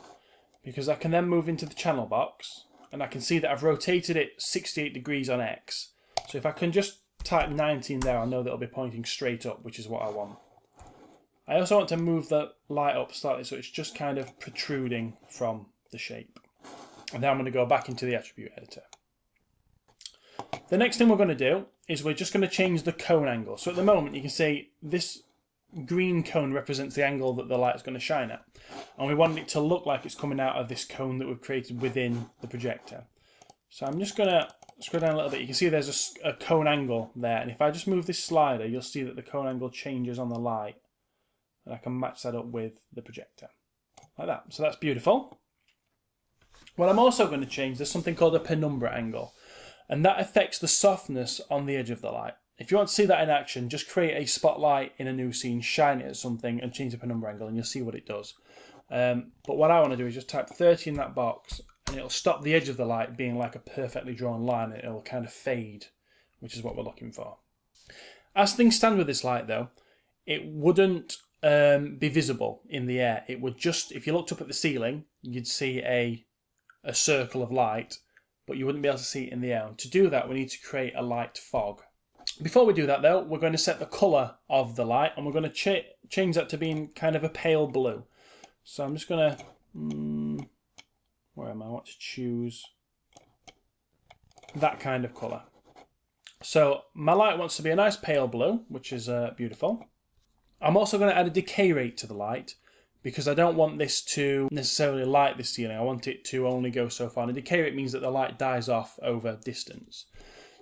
because I can then move into the channel box, and I can see that I've rotated it 68 degrees on X. So if I can just type 90 in there, I know that it'll be pointing straight up, which is what I want. I also want to move the light up slightly so it's just kind of protruding from the shape. And then I'm going to go back into the attribute editor. The next thing we're going to do is we're just going to change the cone angle. So at the moment you can see this green cone represents the angle that the light's going to shine at. And we want it to look like it's coming out of this cone that we've created within the projector. So I'm just going to scroll down a little bit. You can see there's a cone angle there. And if I just move this slider, you'll see that the cone angle changes on the light. And I can match that up with the projector. Like that. So that's beautiful. What I'm also going to change, there's something called a penumbra angle. And that affects the softness on the edge of the light. If you want to see that in action, just create a spotlight in a new scene, shine it at something and change the penumbra angle and you'll see what it does. But what I want to do is just type 30 in that box and it'll stop the edge of the light being like a perfectly drawn line and it'll kind of fade, which is what we're looking for. As things stand with this light though, it wouldn't be visible in the air. It would just, if you looked up at the ceiling, you'd see a circle of light, but you wouldn't be able to see it in the air. And to do that, we need to create a light fog. Before we do that though, we're going to set the colour of the light and we're going to change that to being kind of a pale blue. So I'm just going to, where am I? I want to choose that kind of colour. So my light wants to be a nice pale blue, which is beautiful. I'm also going to add a decay rate to the light because I don't want this to necessarily light the ceiling. I want it to only go so far. And a decay rate means that the light dies off over distance.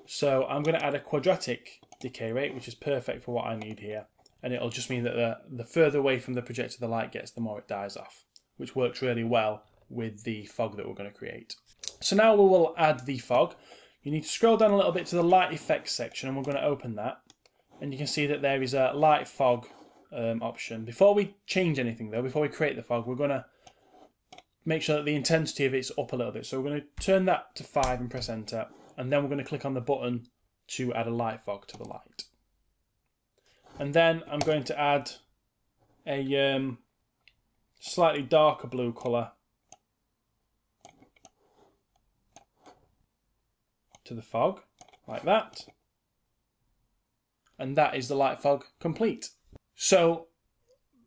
So I'm going to add a quadratic decay rate, which is perfect for what I need here. And it'll just mean that the further away from the projector the light gets, the more it dies off, which works really well with the fog that we're going to create. So now we will add the fog. You need to scroll down a little bit to the light effects section and we're going to open that. And you can see that there is a light fog option. Before we change anything though, before we create the fog, we're going to make sure that the intensity of it's up a little bit. So we're going to turn that to 5 and press enter. And then we're going to click on the button to add a light fog to the light. And then I'm going to add a slightly darker blue colour to the fog, like that. And that is the light fog complete. So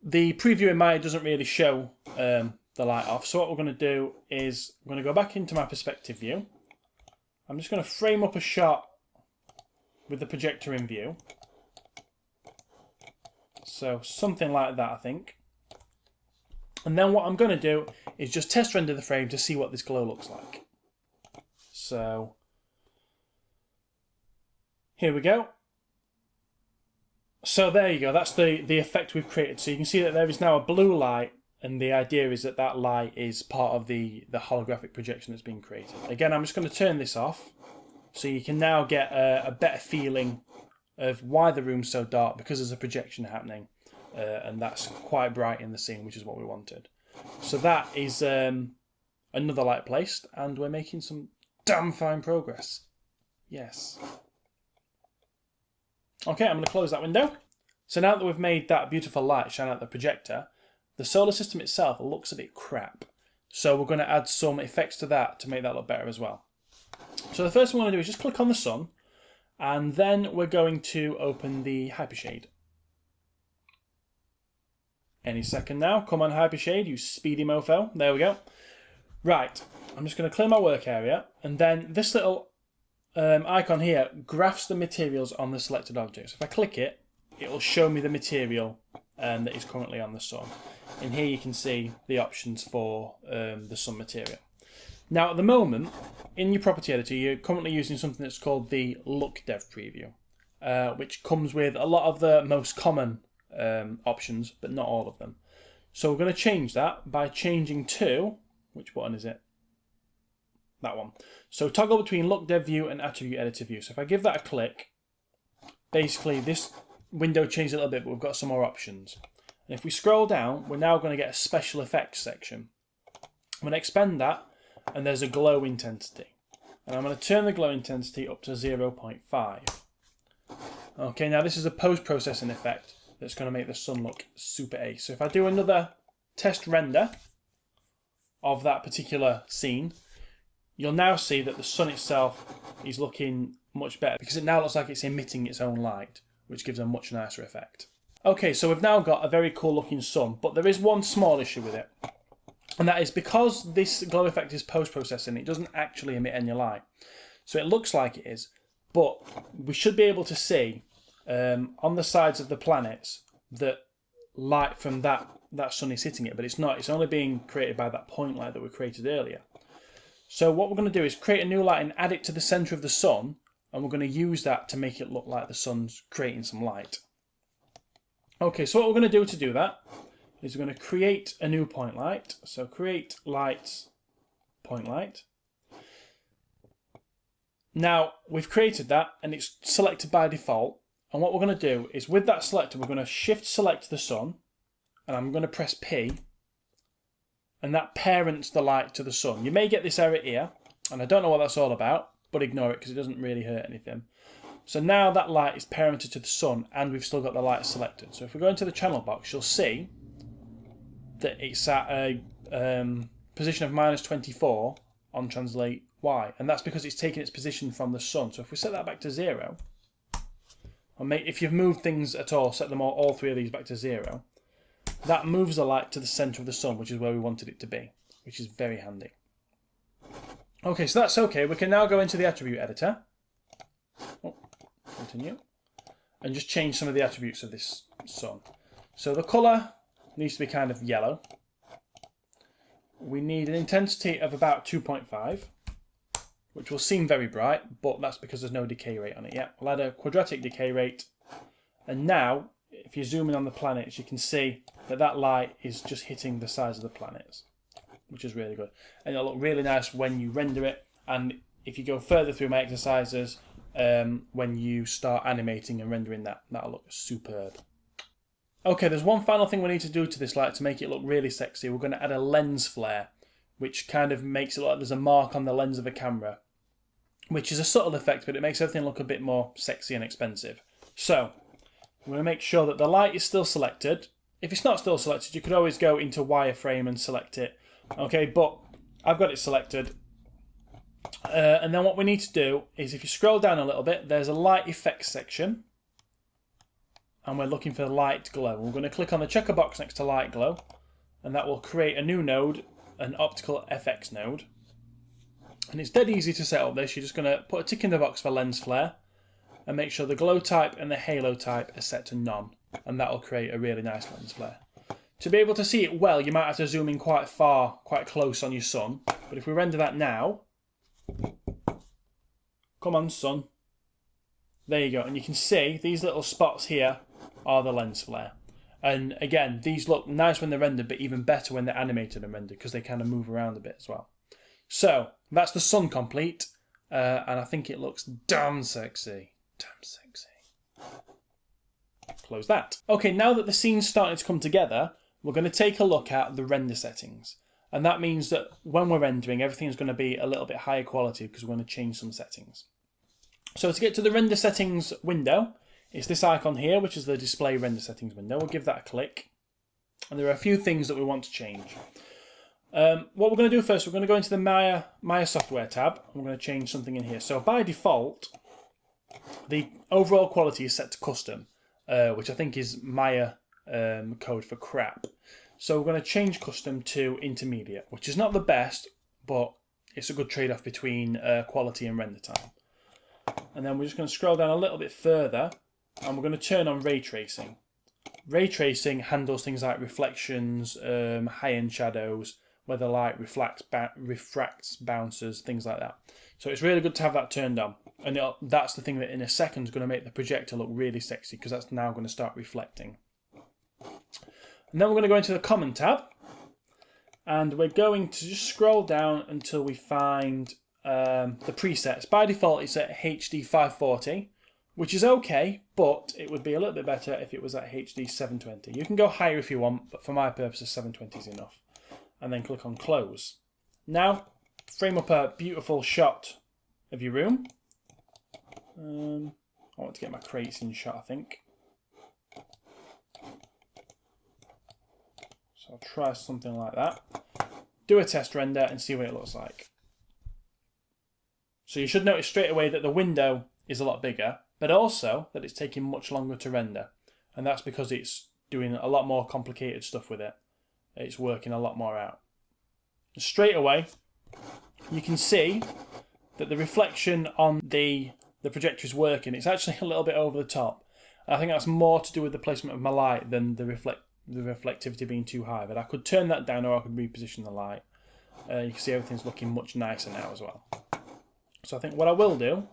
the preview in Maya doesn't really show the light off. So what we're going to do is I'm going to go back into my perspective view. I'm just going to frame up a shot with the projector in view. So something like that, I think. And then what I'm going to do is just test render the frame to see what this glow looks like. So here we go. So there you go. That's the effect we've created. So you can see that there is now a blue light. And the idea is that that light is part of the holographic projection that's being created. Again, I'm just going to turn this off so you can now get a better feeling of why the room's so dark, because there's a projection happening. And that's quite bright in the scene, which is what we wanted. So that is another light placed, and we're making some damn fine progress. Yes. Okay, I'm going to close that window. So now that we've made that beautiful light shine out the projector, the solar system itself looks a bit crap. So we're going to add some effects to that to make that look better as well. So the first thing we're going to do is just click on the sun. And then we're going to open the Hypershade. Any second now. Come on, Hypershade, you speedy mofo. There we go. Right. I'm just going to clear my work area. And then this little icon here graphs the materials on the selected object. So if I click it, it will show me the material that is currently on the sun. And here you can see the options for the sun material. Now at the moment, in your property editor, you're currently using something that's called the Look Dev Preview, which comes with a lot of the most common options, but not all of them. So we're going to change that by changing to, which button is it? That one. So toggle between Look Dev View and Attribute Editor View. So if I give that a click, basically this window changed a little bit, but we've got some more options. And if we scroll down, we're now going to get a special effects section. I'm going to expand that, and there's a glow intensity. And I'm going to turn the glow intensity up to 0.5. Okay, now this is a post-processing effect that's going to make the sun look super ace. So if I do another test render of that particular scene, you'll now see that the sun itself is looking much better because it now looks like it's emitting its own light, which gives a much nicer effect. Okay, so we've now got a very cool looking sun, but there is one small issue with it. And that is because this glow effect is post-processing, it doesn't actually emit any light. So it looks like it is, but we should be able to see on the sides of the planets that light from that sun is hitting it, but it's not. It's only being created by that point light that we created earlier. So what we're going to do is create a new light and add it to the centre of the sun, and we're going to use that to make it look like the sun's creating some light. Okay, so what we're going to do that is we're going to create a new point light. So create light, point light. Now, we've created that and it's selected by default. And what we're going to do is with that selected, we're going to shift select the sun. And I'm going to press P. And that parents the light to the sun. You may get this error here. And I don't know what that's all about. But ignore it because it doesn't really hurt anything. So now that light is parented to the sun. And we've still got the light selected. So if we go into the channel box, you'll see that it's at a position of -24 on translate Y, and that's because it's taking its position from the sun. So if we set that back to 0, or if you've moved things at all, set them all three of these back to 0, that moves the light to the centre of the sun, which is where we wanted it to be, which is very handy. Okay, so that's okay. We can now go into the attribute editor. Oh, continue. And just change some of the attributes of this sun. So the colour needs to be kind of yellow. We need an intensity of about 2.5, which will seem very bright, but that's because there's no decay rate on it yet. We'll add a quadratic decay rate. And now, if you zoom in on the planets, you can see that that light is just hitting the sides of the planets, which is really good. And it'll look really nice when you render it. And if you go further through my exercises, when you start animating and rendering that, that'll look superb. Okay, there's one final thing we need to do to this light to make it look really sexy. We're going to add a lens flare, which kind of makes it look like there's a mark on the lens of a camera, which is a subtle effect, but it makes everything look a bit more sexy and expensive. So, we're going to make sure that the light is still selected. If it's not still selected, you could always go into wireframe and select it. Okay, but I've got it selected. And then what we need to do is, if you scroll down a little bit, there's a light effects section. And we're looking for light glow. We're going to click on the checker box next to light glow, and that will create a new node, an optical FX node. And it's dead easy to set up this. You're just going to put a tick in the box for lens flare and make sure the glow type and the halo type are set to none, and that will create a really nice lens flare. To be able to see it well, you might have to zoom in quite far, quite close on your sun. But if we render that now, come on sun, there you go. And you can see these little spots here are the lens flare. And again, these look nice when they're rendered, but even better when they're animated and rendered because they kind of move around a bit as well. So that's the sun complete, and I think it looks damn sexy. Damn sexy. Close that. Okay, now that the scene's starting to come together, we're going to take a look at the render settings. And that means that when we're rendering, everything's going to be a little bit higher quality because we're going to change some settings. So to get to the render settings window, it's this icon here, which is the display render settings window. We'll give that a click. And there are a few things that we want to change. What we're going to do first, we're going to go into the Maya software tab. And we're going to change something in here. So by default, the overall quality is set to custom, which I think is Maya code for crap. So we're going to change custom to intermediate, which is not the best, but it's a good trade-off between quality and render time. And then we're just going to scroll down a little bit further, and we're going to turn on ray tracing. Ray tracing handles things like reflections, high-end shadows, where the light refracts, bounces, things like that. So it's really good to have that turned on. And that's the thing that in a second is going to make the projector look really sexy, because that's now going to start reflecting. And then we're going to go into the common tab, and we're going to just scroll down until we find the presets. By default, it's at HD 540, which is okay, but it would be a little bit better if it was at HD 720. You can go higher if you want, but for my purposes, 720 is enough. And then click on close. Now, frame up a beautiful shot of your room. I want to get my crates in shot, I think. So I'll try something like that. Do a test render and see what it looks like. So you should notice straight away that the window is a lot bigger, but also that it's taking much longer to render. And that's because it's doing a lot more complicated stuff with it. It's working a lot more out. Straight away, you can see that the reflection on the projector is working. It's actually a little bit over the top. I think that's more to do with the placement of my light than the reflectivity being too high. But I could turn that down, or I could reposition the light. You can see everything's looking much nicer now as well. So I think what I will do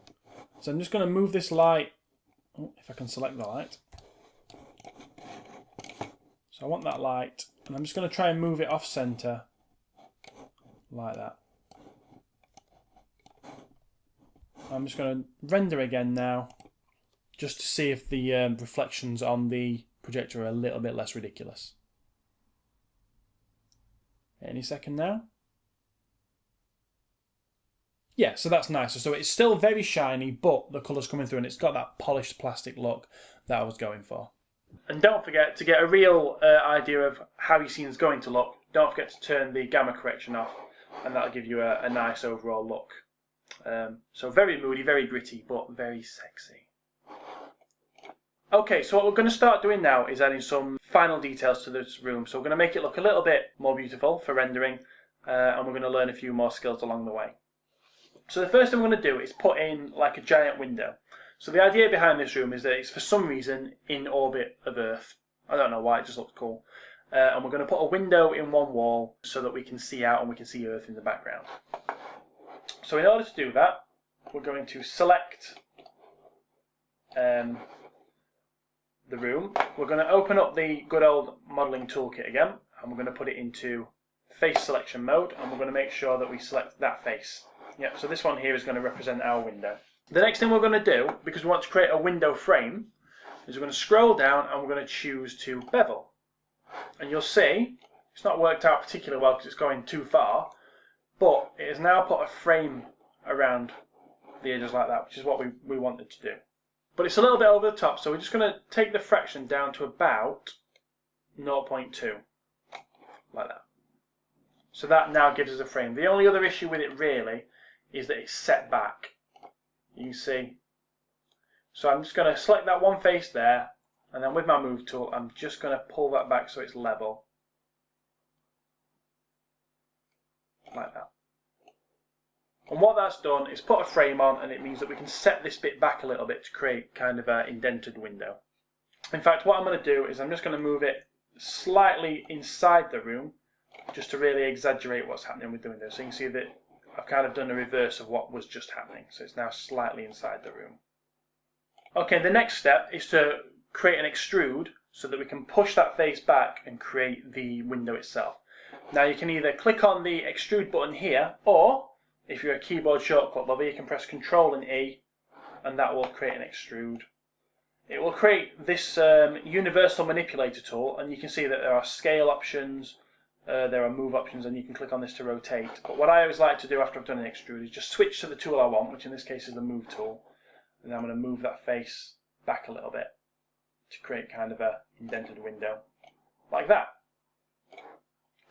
is I'm just going to move this light, if I can select the light. So I want that light, and I'm just going to try and move it off center like that. I'm just going to render again now, just to see if the reflections on the projector are a little bit less ridiculous. Any second now. Yeah, so that's nicer. So it's still very shiny, but the colour's coming through and it's got that polished plastic look that I was going for. And don't forget, to get a real idea of how your scene's going to look, don't forget to turn the gamma correction off, and that'll give you a nice overall look. So very moody, very gritty, but very sexy. Okay, so what we're going to start doing now is adding some final details to this room. So we're going to make it look a little bit more beautiful for rendering, and we're going to learn a few more skills along the way. So the first thing we're going to do is put in like a giant window. So the idea behind this room is that it's for some reason in orbit of Earth. I don't know why, it just looks cool. And we're going to put a window in one wall so that we can see out and we can see Earth in the background. So in order to do that, we're going to select the room. We're going to open up the good old modelling toolkit again, and we're going to put it into face selection mode, and we're going to make sure that we select that face. Yep, so this one here is going to represent our window. The next thing we're going to do, because we want to create a window frame, is we're going to scroll down and we're going to choose to bevel. And you'll see it's not worked out particularly well because it's going too far, but it has now put a frame around the edges like that, which is what we wanted to do. But it's a little bit over the top, so we're just going to take the fraction down to about 0.2, like that. So that now gives us a frame. The only other issue with it really is that it's set back. You can see. So I'm just going to select that one face there, and then with my move tool I'm just going to pull that back so it's level. Like that. And what that's done is put a frame on, and it means that we can set this bit back a little bit to create kind of an indented window. In fact, what I'm going to do is I'm just going to move it slightly inside the room just to really exaggerate what's happening with the window. So you can see that I've kind of done a reverse of what was just happening. So it's now slightly inside the room. Okay, the next step is to create an extrude so that we can push that face back and create the window itself. Now you can either click on the extrude button here, or if you're a keyboard shortcut lover, you can press Ctrl and E, and that will create an extrude. It will create this universal manipulator tool, and you can see that there are scale options, there are move options, and you can click on this to rotate. But what I always like to do after I've done an extrude is just switch to the tool I want, which in this case is the move tool, and I'm going to move that face back a little bit to create kind of a indented window, like that.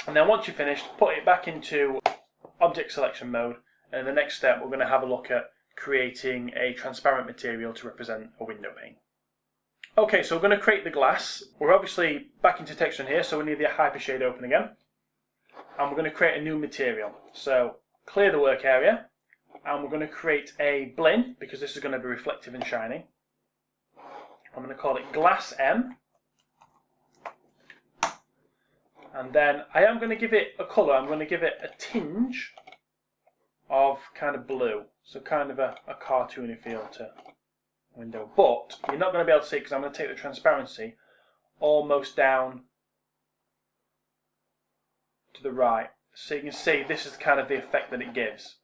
And then once you're finished, put it back into object selection mode, and in the next step we're going to have a look at creating a transparent material to represent a window pane. Okay, so we're going to create the glass. We're obviously back into texture in here, so we need the hypershade open again. And we're going to create a new material. So clear the work area, and we're going to create a blend, because this is going to be reflective and shiny. I'm going to call it Glass M. And then I am going to give it a colour. I'm going to give it a tinge of kind of blue. So kind of a cartoony feel to window. But you're not going to be able to see it because I'm going to take the transparency almost down to the right. So you can see this is kind of the effect that it gives.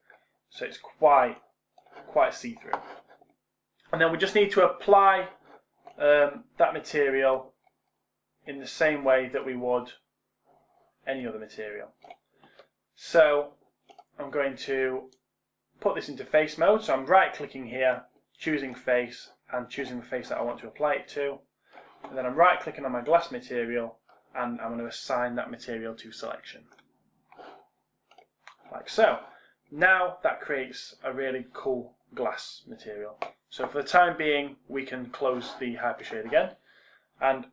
So it's quite see-through. And then we just need to apply that material in the same way that we would any other material. So I'm going to put this into face mode. So I'm right clicking here, choosing face, and choosing the face that I want to apply it to. And then I'm right clicking on my glass material, and I'm going to assign that material to selection. Like so. Now that creates a really cool glass material. So for the time being, we can close the hypershade again. And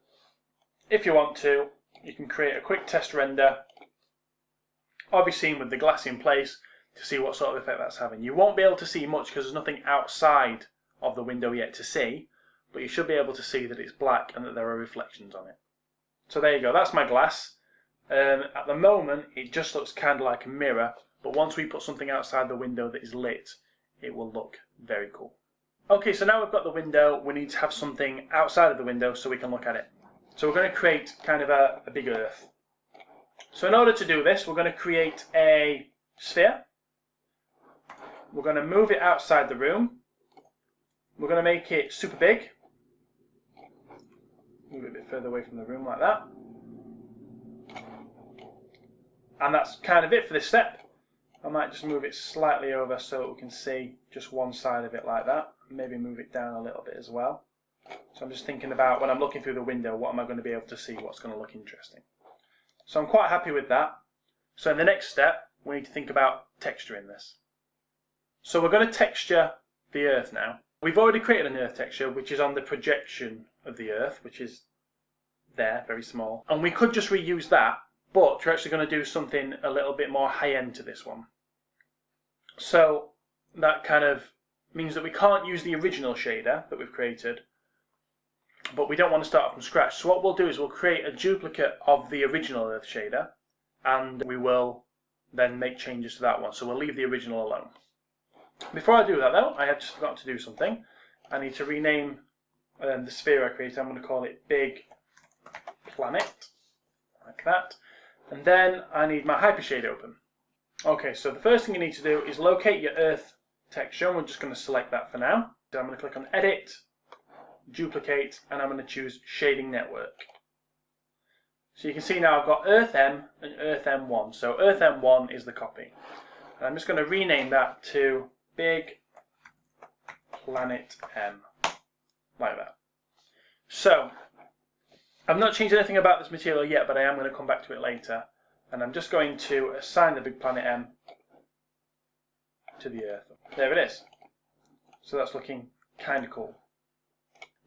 if you want to, you can create a quick test render of your scene with the glass in place to see what sort of effect that's having. You won't be able to see much because there's nothing outside of the window yet to see, but you should be able to see that it's black and that there are reflections on it. So there you go, that's my glass. At the moment, it just looks kind of like a mirror, but once we put something outside the window that is lit, it will look very cool. Okay, so now we've got the window, we need to have something outside of the window so we can look at it. So we're going to create kind of a big earth. So in order to do this, we're going to create a sphere. We're going to move it outside the room. We're going to make it super big. Move it a bit further away from the room like that. And that's kind of it for this step. I might just move it slightly over so that we can see just one side of it like that. Maybe move it down a little bit as well. So I'm just thinking about when I'm looking through the window, what am I going to be able to see, what's going to look interesting. So I'm quite happy with that. So in the next step, we need to think about texturing this. So we're going to texture the earth now. We've already created an earth texture, which is on the projection of the earth, which is there, very small. And we could just reuse that, but we're actually going to do something a little bit more high-end to this one. So that kind of means that we can't use the original shader that we've created, but we don't want to start from scratch. So what we'll do is we'll create a duplicate of the original earth shader, and we will then make changes to that one. So we'll leave the original alone. Before I do that though, I have just forgotten to do something. I need to rename the sphere I created. I'm going to call it Big Planet, like that. And then I need my hypershade open. Okay, so the first thing you need to do is locate your earth texture, and we're just going to select that for now. So I'm going to click on Edit, Duplicate, and I'm going to choose Shading Network. So you can see now I've got Earth M and Earth M1. So Earth M1 is the copy. And I'm just going to rename that to Big Planet M, like that. So I've not changed anything about this material yet, but I am going to come back to it later. And I'm just going to assign the Big Planet M to the Earth. There it is. So that's looking kind of cool.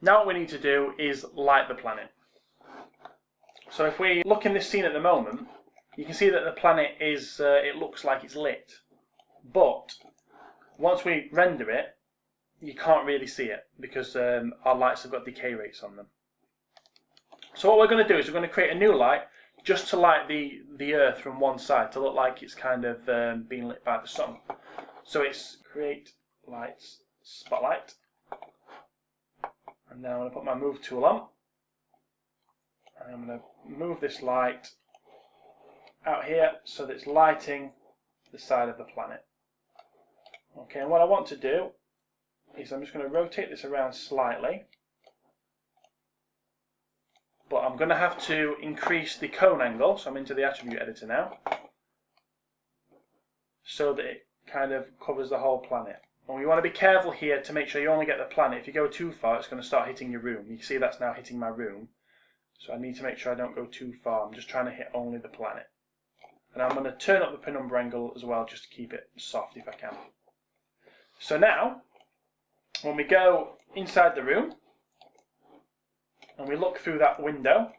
Now what we need to do is light the planet. So if we look in this scene at the moment, you can see that the planet is, it looks like it's lit. But once we render it, you can't really see it because our lights have got decay rates on them. So what we're going to do is we're going to create a new light just to light the Earth from one side to look like it's kind of being lit by the sun. So it's Create Lights Spotlight. And now I'm going to put my Move tool on. And I'm going to move this light out here so that it's lighting the side of the planet. Okay, and what I want to do is I'm just going to rotate this around slightly. But I'm going to have to increase the cone angle, so I'm into the attribute editor now, so that it kind of covers the whole planet. And we want to be careful here to make sure you only get the planet. If you go too far, it's going to start hitting your room. You can see that's now hitting my room. So I need to make sure I don't go too far. I'm just trying to hit only the planet. And I'm going to turn up the penumbra angle as well, just to keep it soft if I can. So now, when we go inside the room, and we look through that window,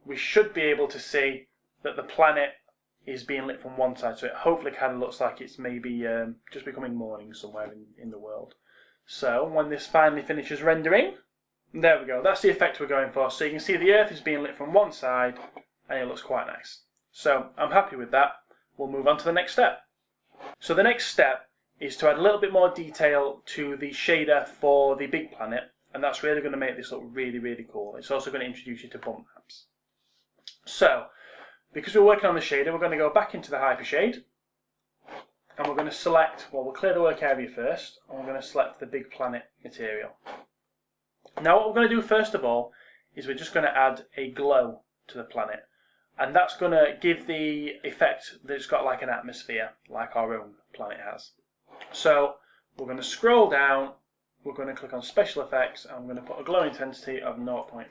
we should be able to see that the planet is being lit from one side. So it hopefully kind of looks like it's maybe just becoming morning somewhere in the world. So when this finally finishes rendering, there we go. That's the effect we're going for. So you can see the Earth is being lit from one side and it looks quite nice. So I'm happy with that. We'll move on to the next step. So the next step is to add a little bit more detail to the shader for the big planet. And that's really going to make this look really, really cool. It's also going to introduce you to bump maps. So, because we're working on the shader, we're going to go back into the hypershade. And we're going to select, well, we'll clear the work area first. And we're going to select the big planet material. Now what we're going to do first of all, is we're just going to add a glow to the planet. And that's going to give the effect that it's got like an atmosphere, like our own planet has. So, we're going to scroll down. We're going to click on Special Effects and I'm going to put a glow intensity of 0.5.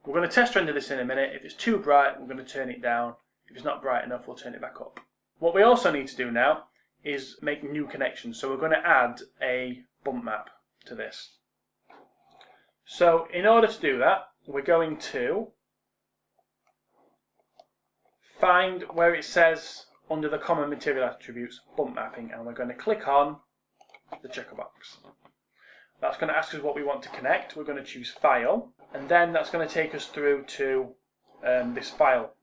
We're going to test render this in a minute. If it's too bright, we're going to turn it down. If it's not bright enough, we'll turn it back up. What we also need to do now is make new connections. So we're going to add a bump map to this. So in order to do that, we're going to find where it says under the common material attributes bump mapping, and we're going to click on the checker box. That's going to ask us what we want to connect. We're going to choose file, and then that's going to take us through to this file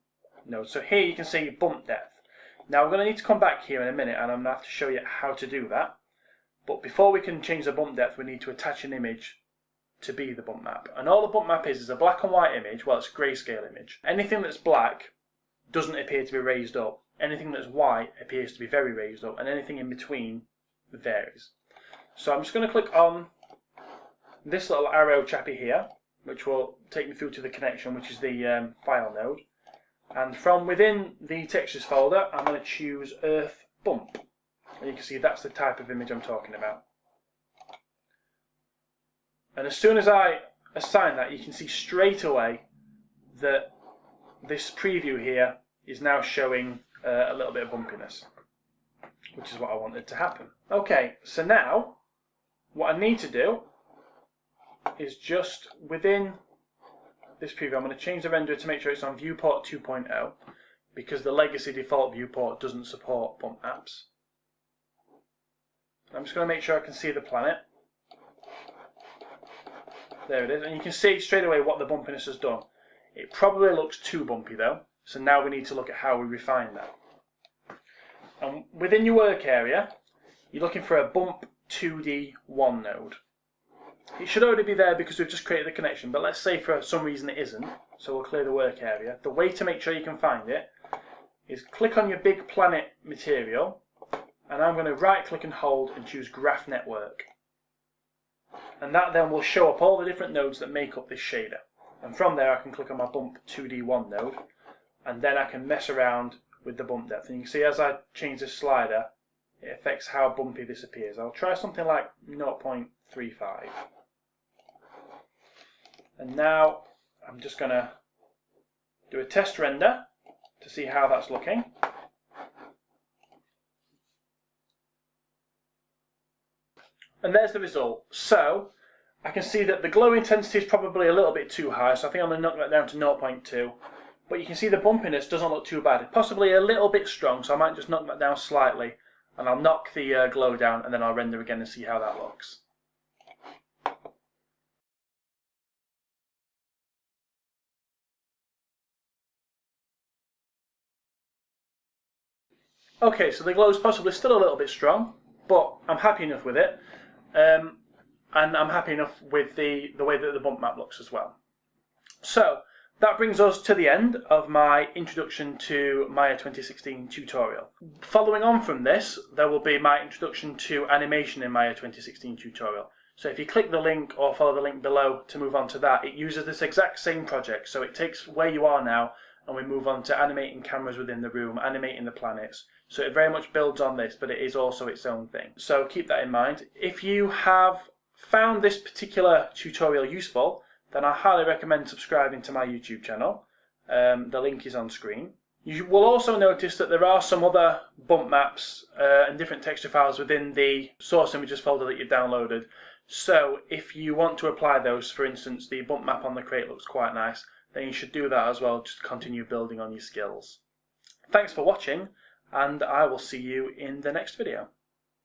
node. So here you can see bump depth. Now we're going to need to come back here in a minute, and I'm going to have to show you how to do that. But before we can change the bump depth, we need to attach an image to be the bump map. And all the bump map is a black and white image. Well, it's a grayscale image. Anything that's black doesn't appear to be raised up. Anything that's white appears to be very raised up, and anything in between varies. So I'm just going to click on this little arrow chappy here, which will take me through to the connection, which is the file node. And from within the textures folder, I'm going to choose Earth Bump. And you can see that's the type of image I'm talking about. And as soon as I assign that, you can see straight away that this preview here is now showing a little bit of bumpiness, which is what I wanted to happen. Okay, so now what I need to do is just within this preview, I'm going to change the renderer to make sure it's on viewport 2.0 because the legacy default viewport doesn't support bump maps. I'm just going to make sure I can see the planet. There it is, and you can see straight away what the bumpiness has done. It probably looks too bumpy though, so now we need to look at how we refine that. And within your work area, you're looking for a bump 2D1 node. It should already be there because we've just created the connection, but let's say for some reason it isn't, so we'll clear the work area. The way to make sure you can find it is click on your big planet material, and I'm going to right click and hold and choose Graph Network. And that then will show up all the different nodes that make up this shader. And from there I can click on my bump 2D1 node, and then I can mess around with the bump depth. And you can see as I change this slider, it affects how bumpy this appears. I'll try something like 0.35. And now I'm just going to do a test render to see how that's looking. And there's the result. So I can see that the glow intensity is probably a little bit too high, so I think I'm going to knock that down to 0.2. But you can see the bumpiness doesn't look too bad. Possibly a little bit strong, so I might just knock that down slightly. And I'll knock the glow down, and then I'll render again and see how that looks. Okay, so the glow is possibly still a little bit strong, but I'm happy enough with it. And I'm happy enough with the way that the bump map looks as well. So that brings us to the end of my introduction to Maya 2016 tutorial. Following on from this, there will be my introduction to animation in Maya 2016 tutorial. So if you click the link or follow the link below to move on to that, it uses this exact same project. So it takes where you are now and we move on to animating cameras within the room, animating the planets. So it very much builds on this, but it is also its own thing. So keep that in mind. If you have found this particular tutorial useful, then I highly recommend subscribing to my YouTube channel. The link is on screen. You will also notice that there are some other bump maps and different texture files within the source images folder that you downloaded. So if you want to apply those, for instance, the bump map on the crate looks quite nice, then you should do that as well, just to continue building on your skills. Thanks for watching, and I will see you in the next video.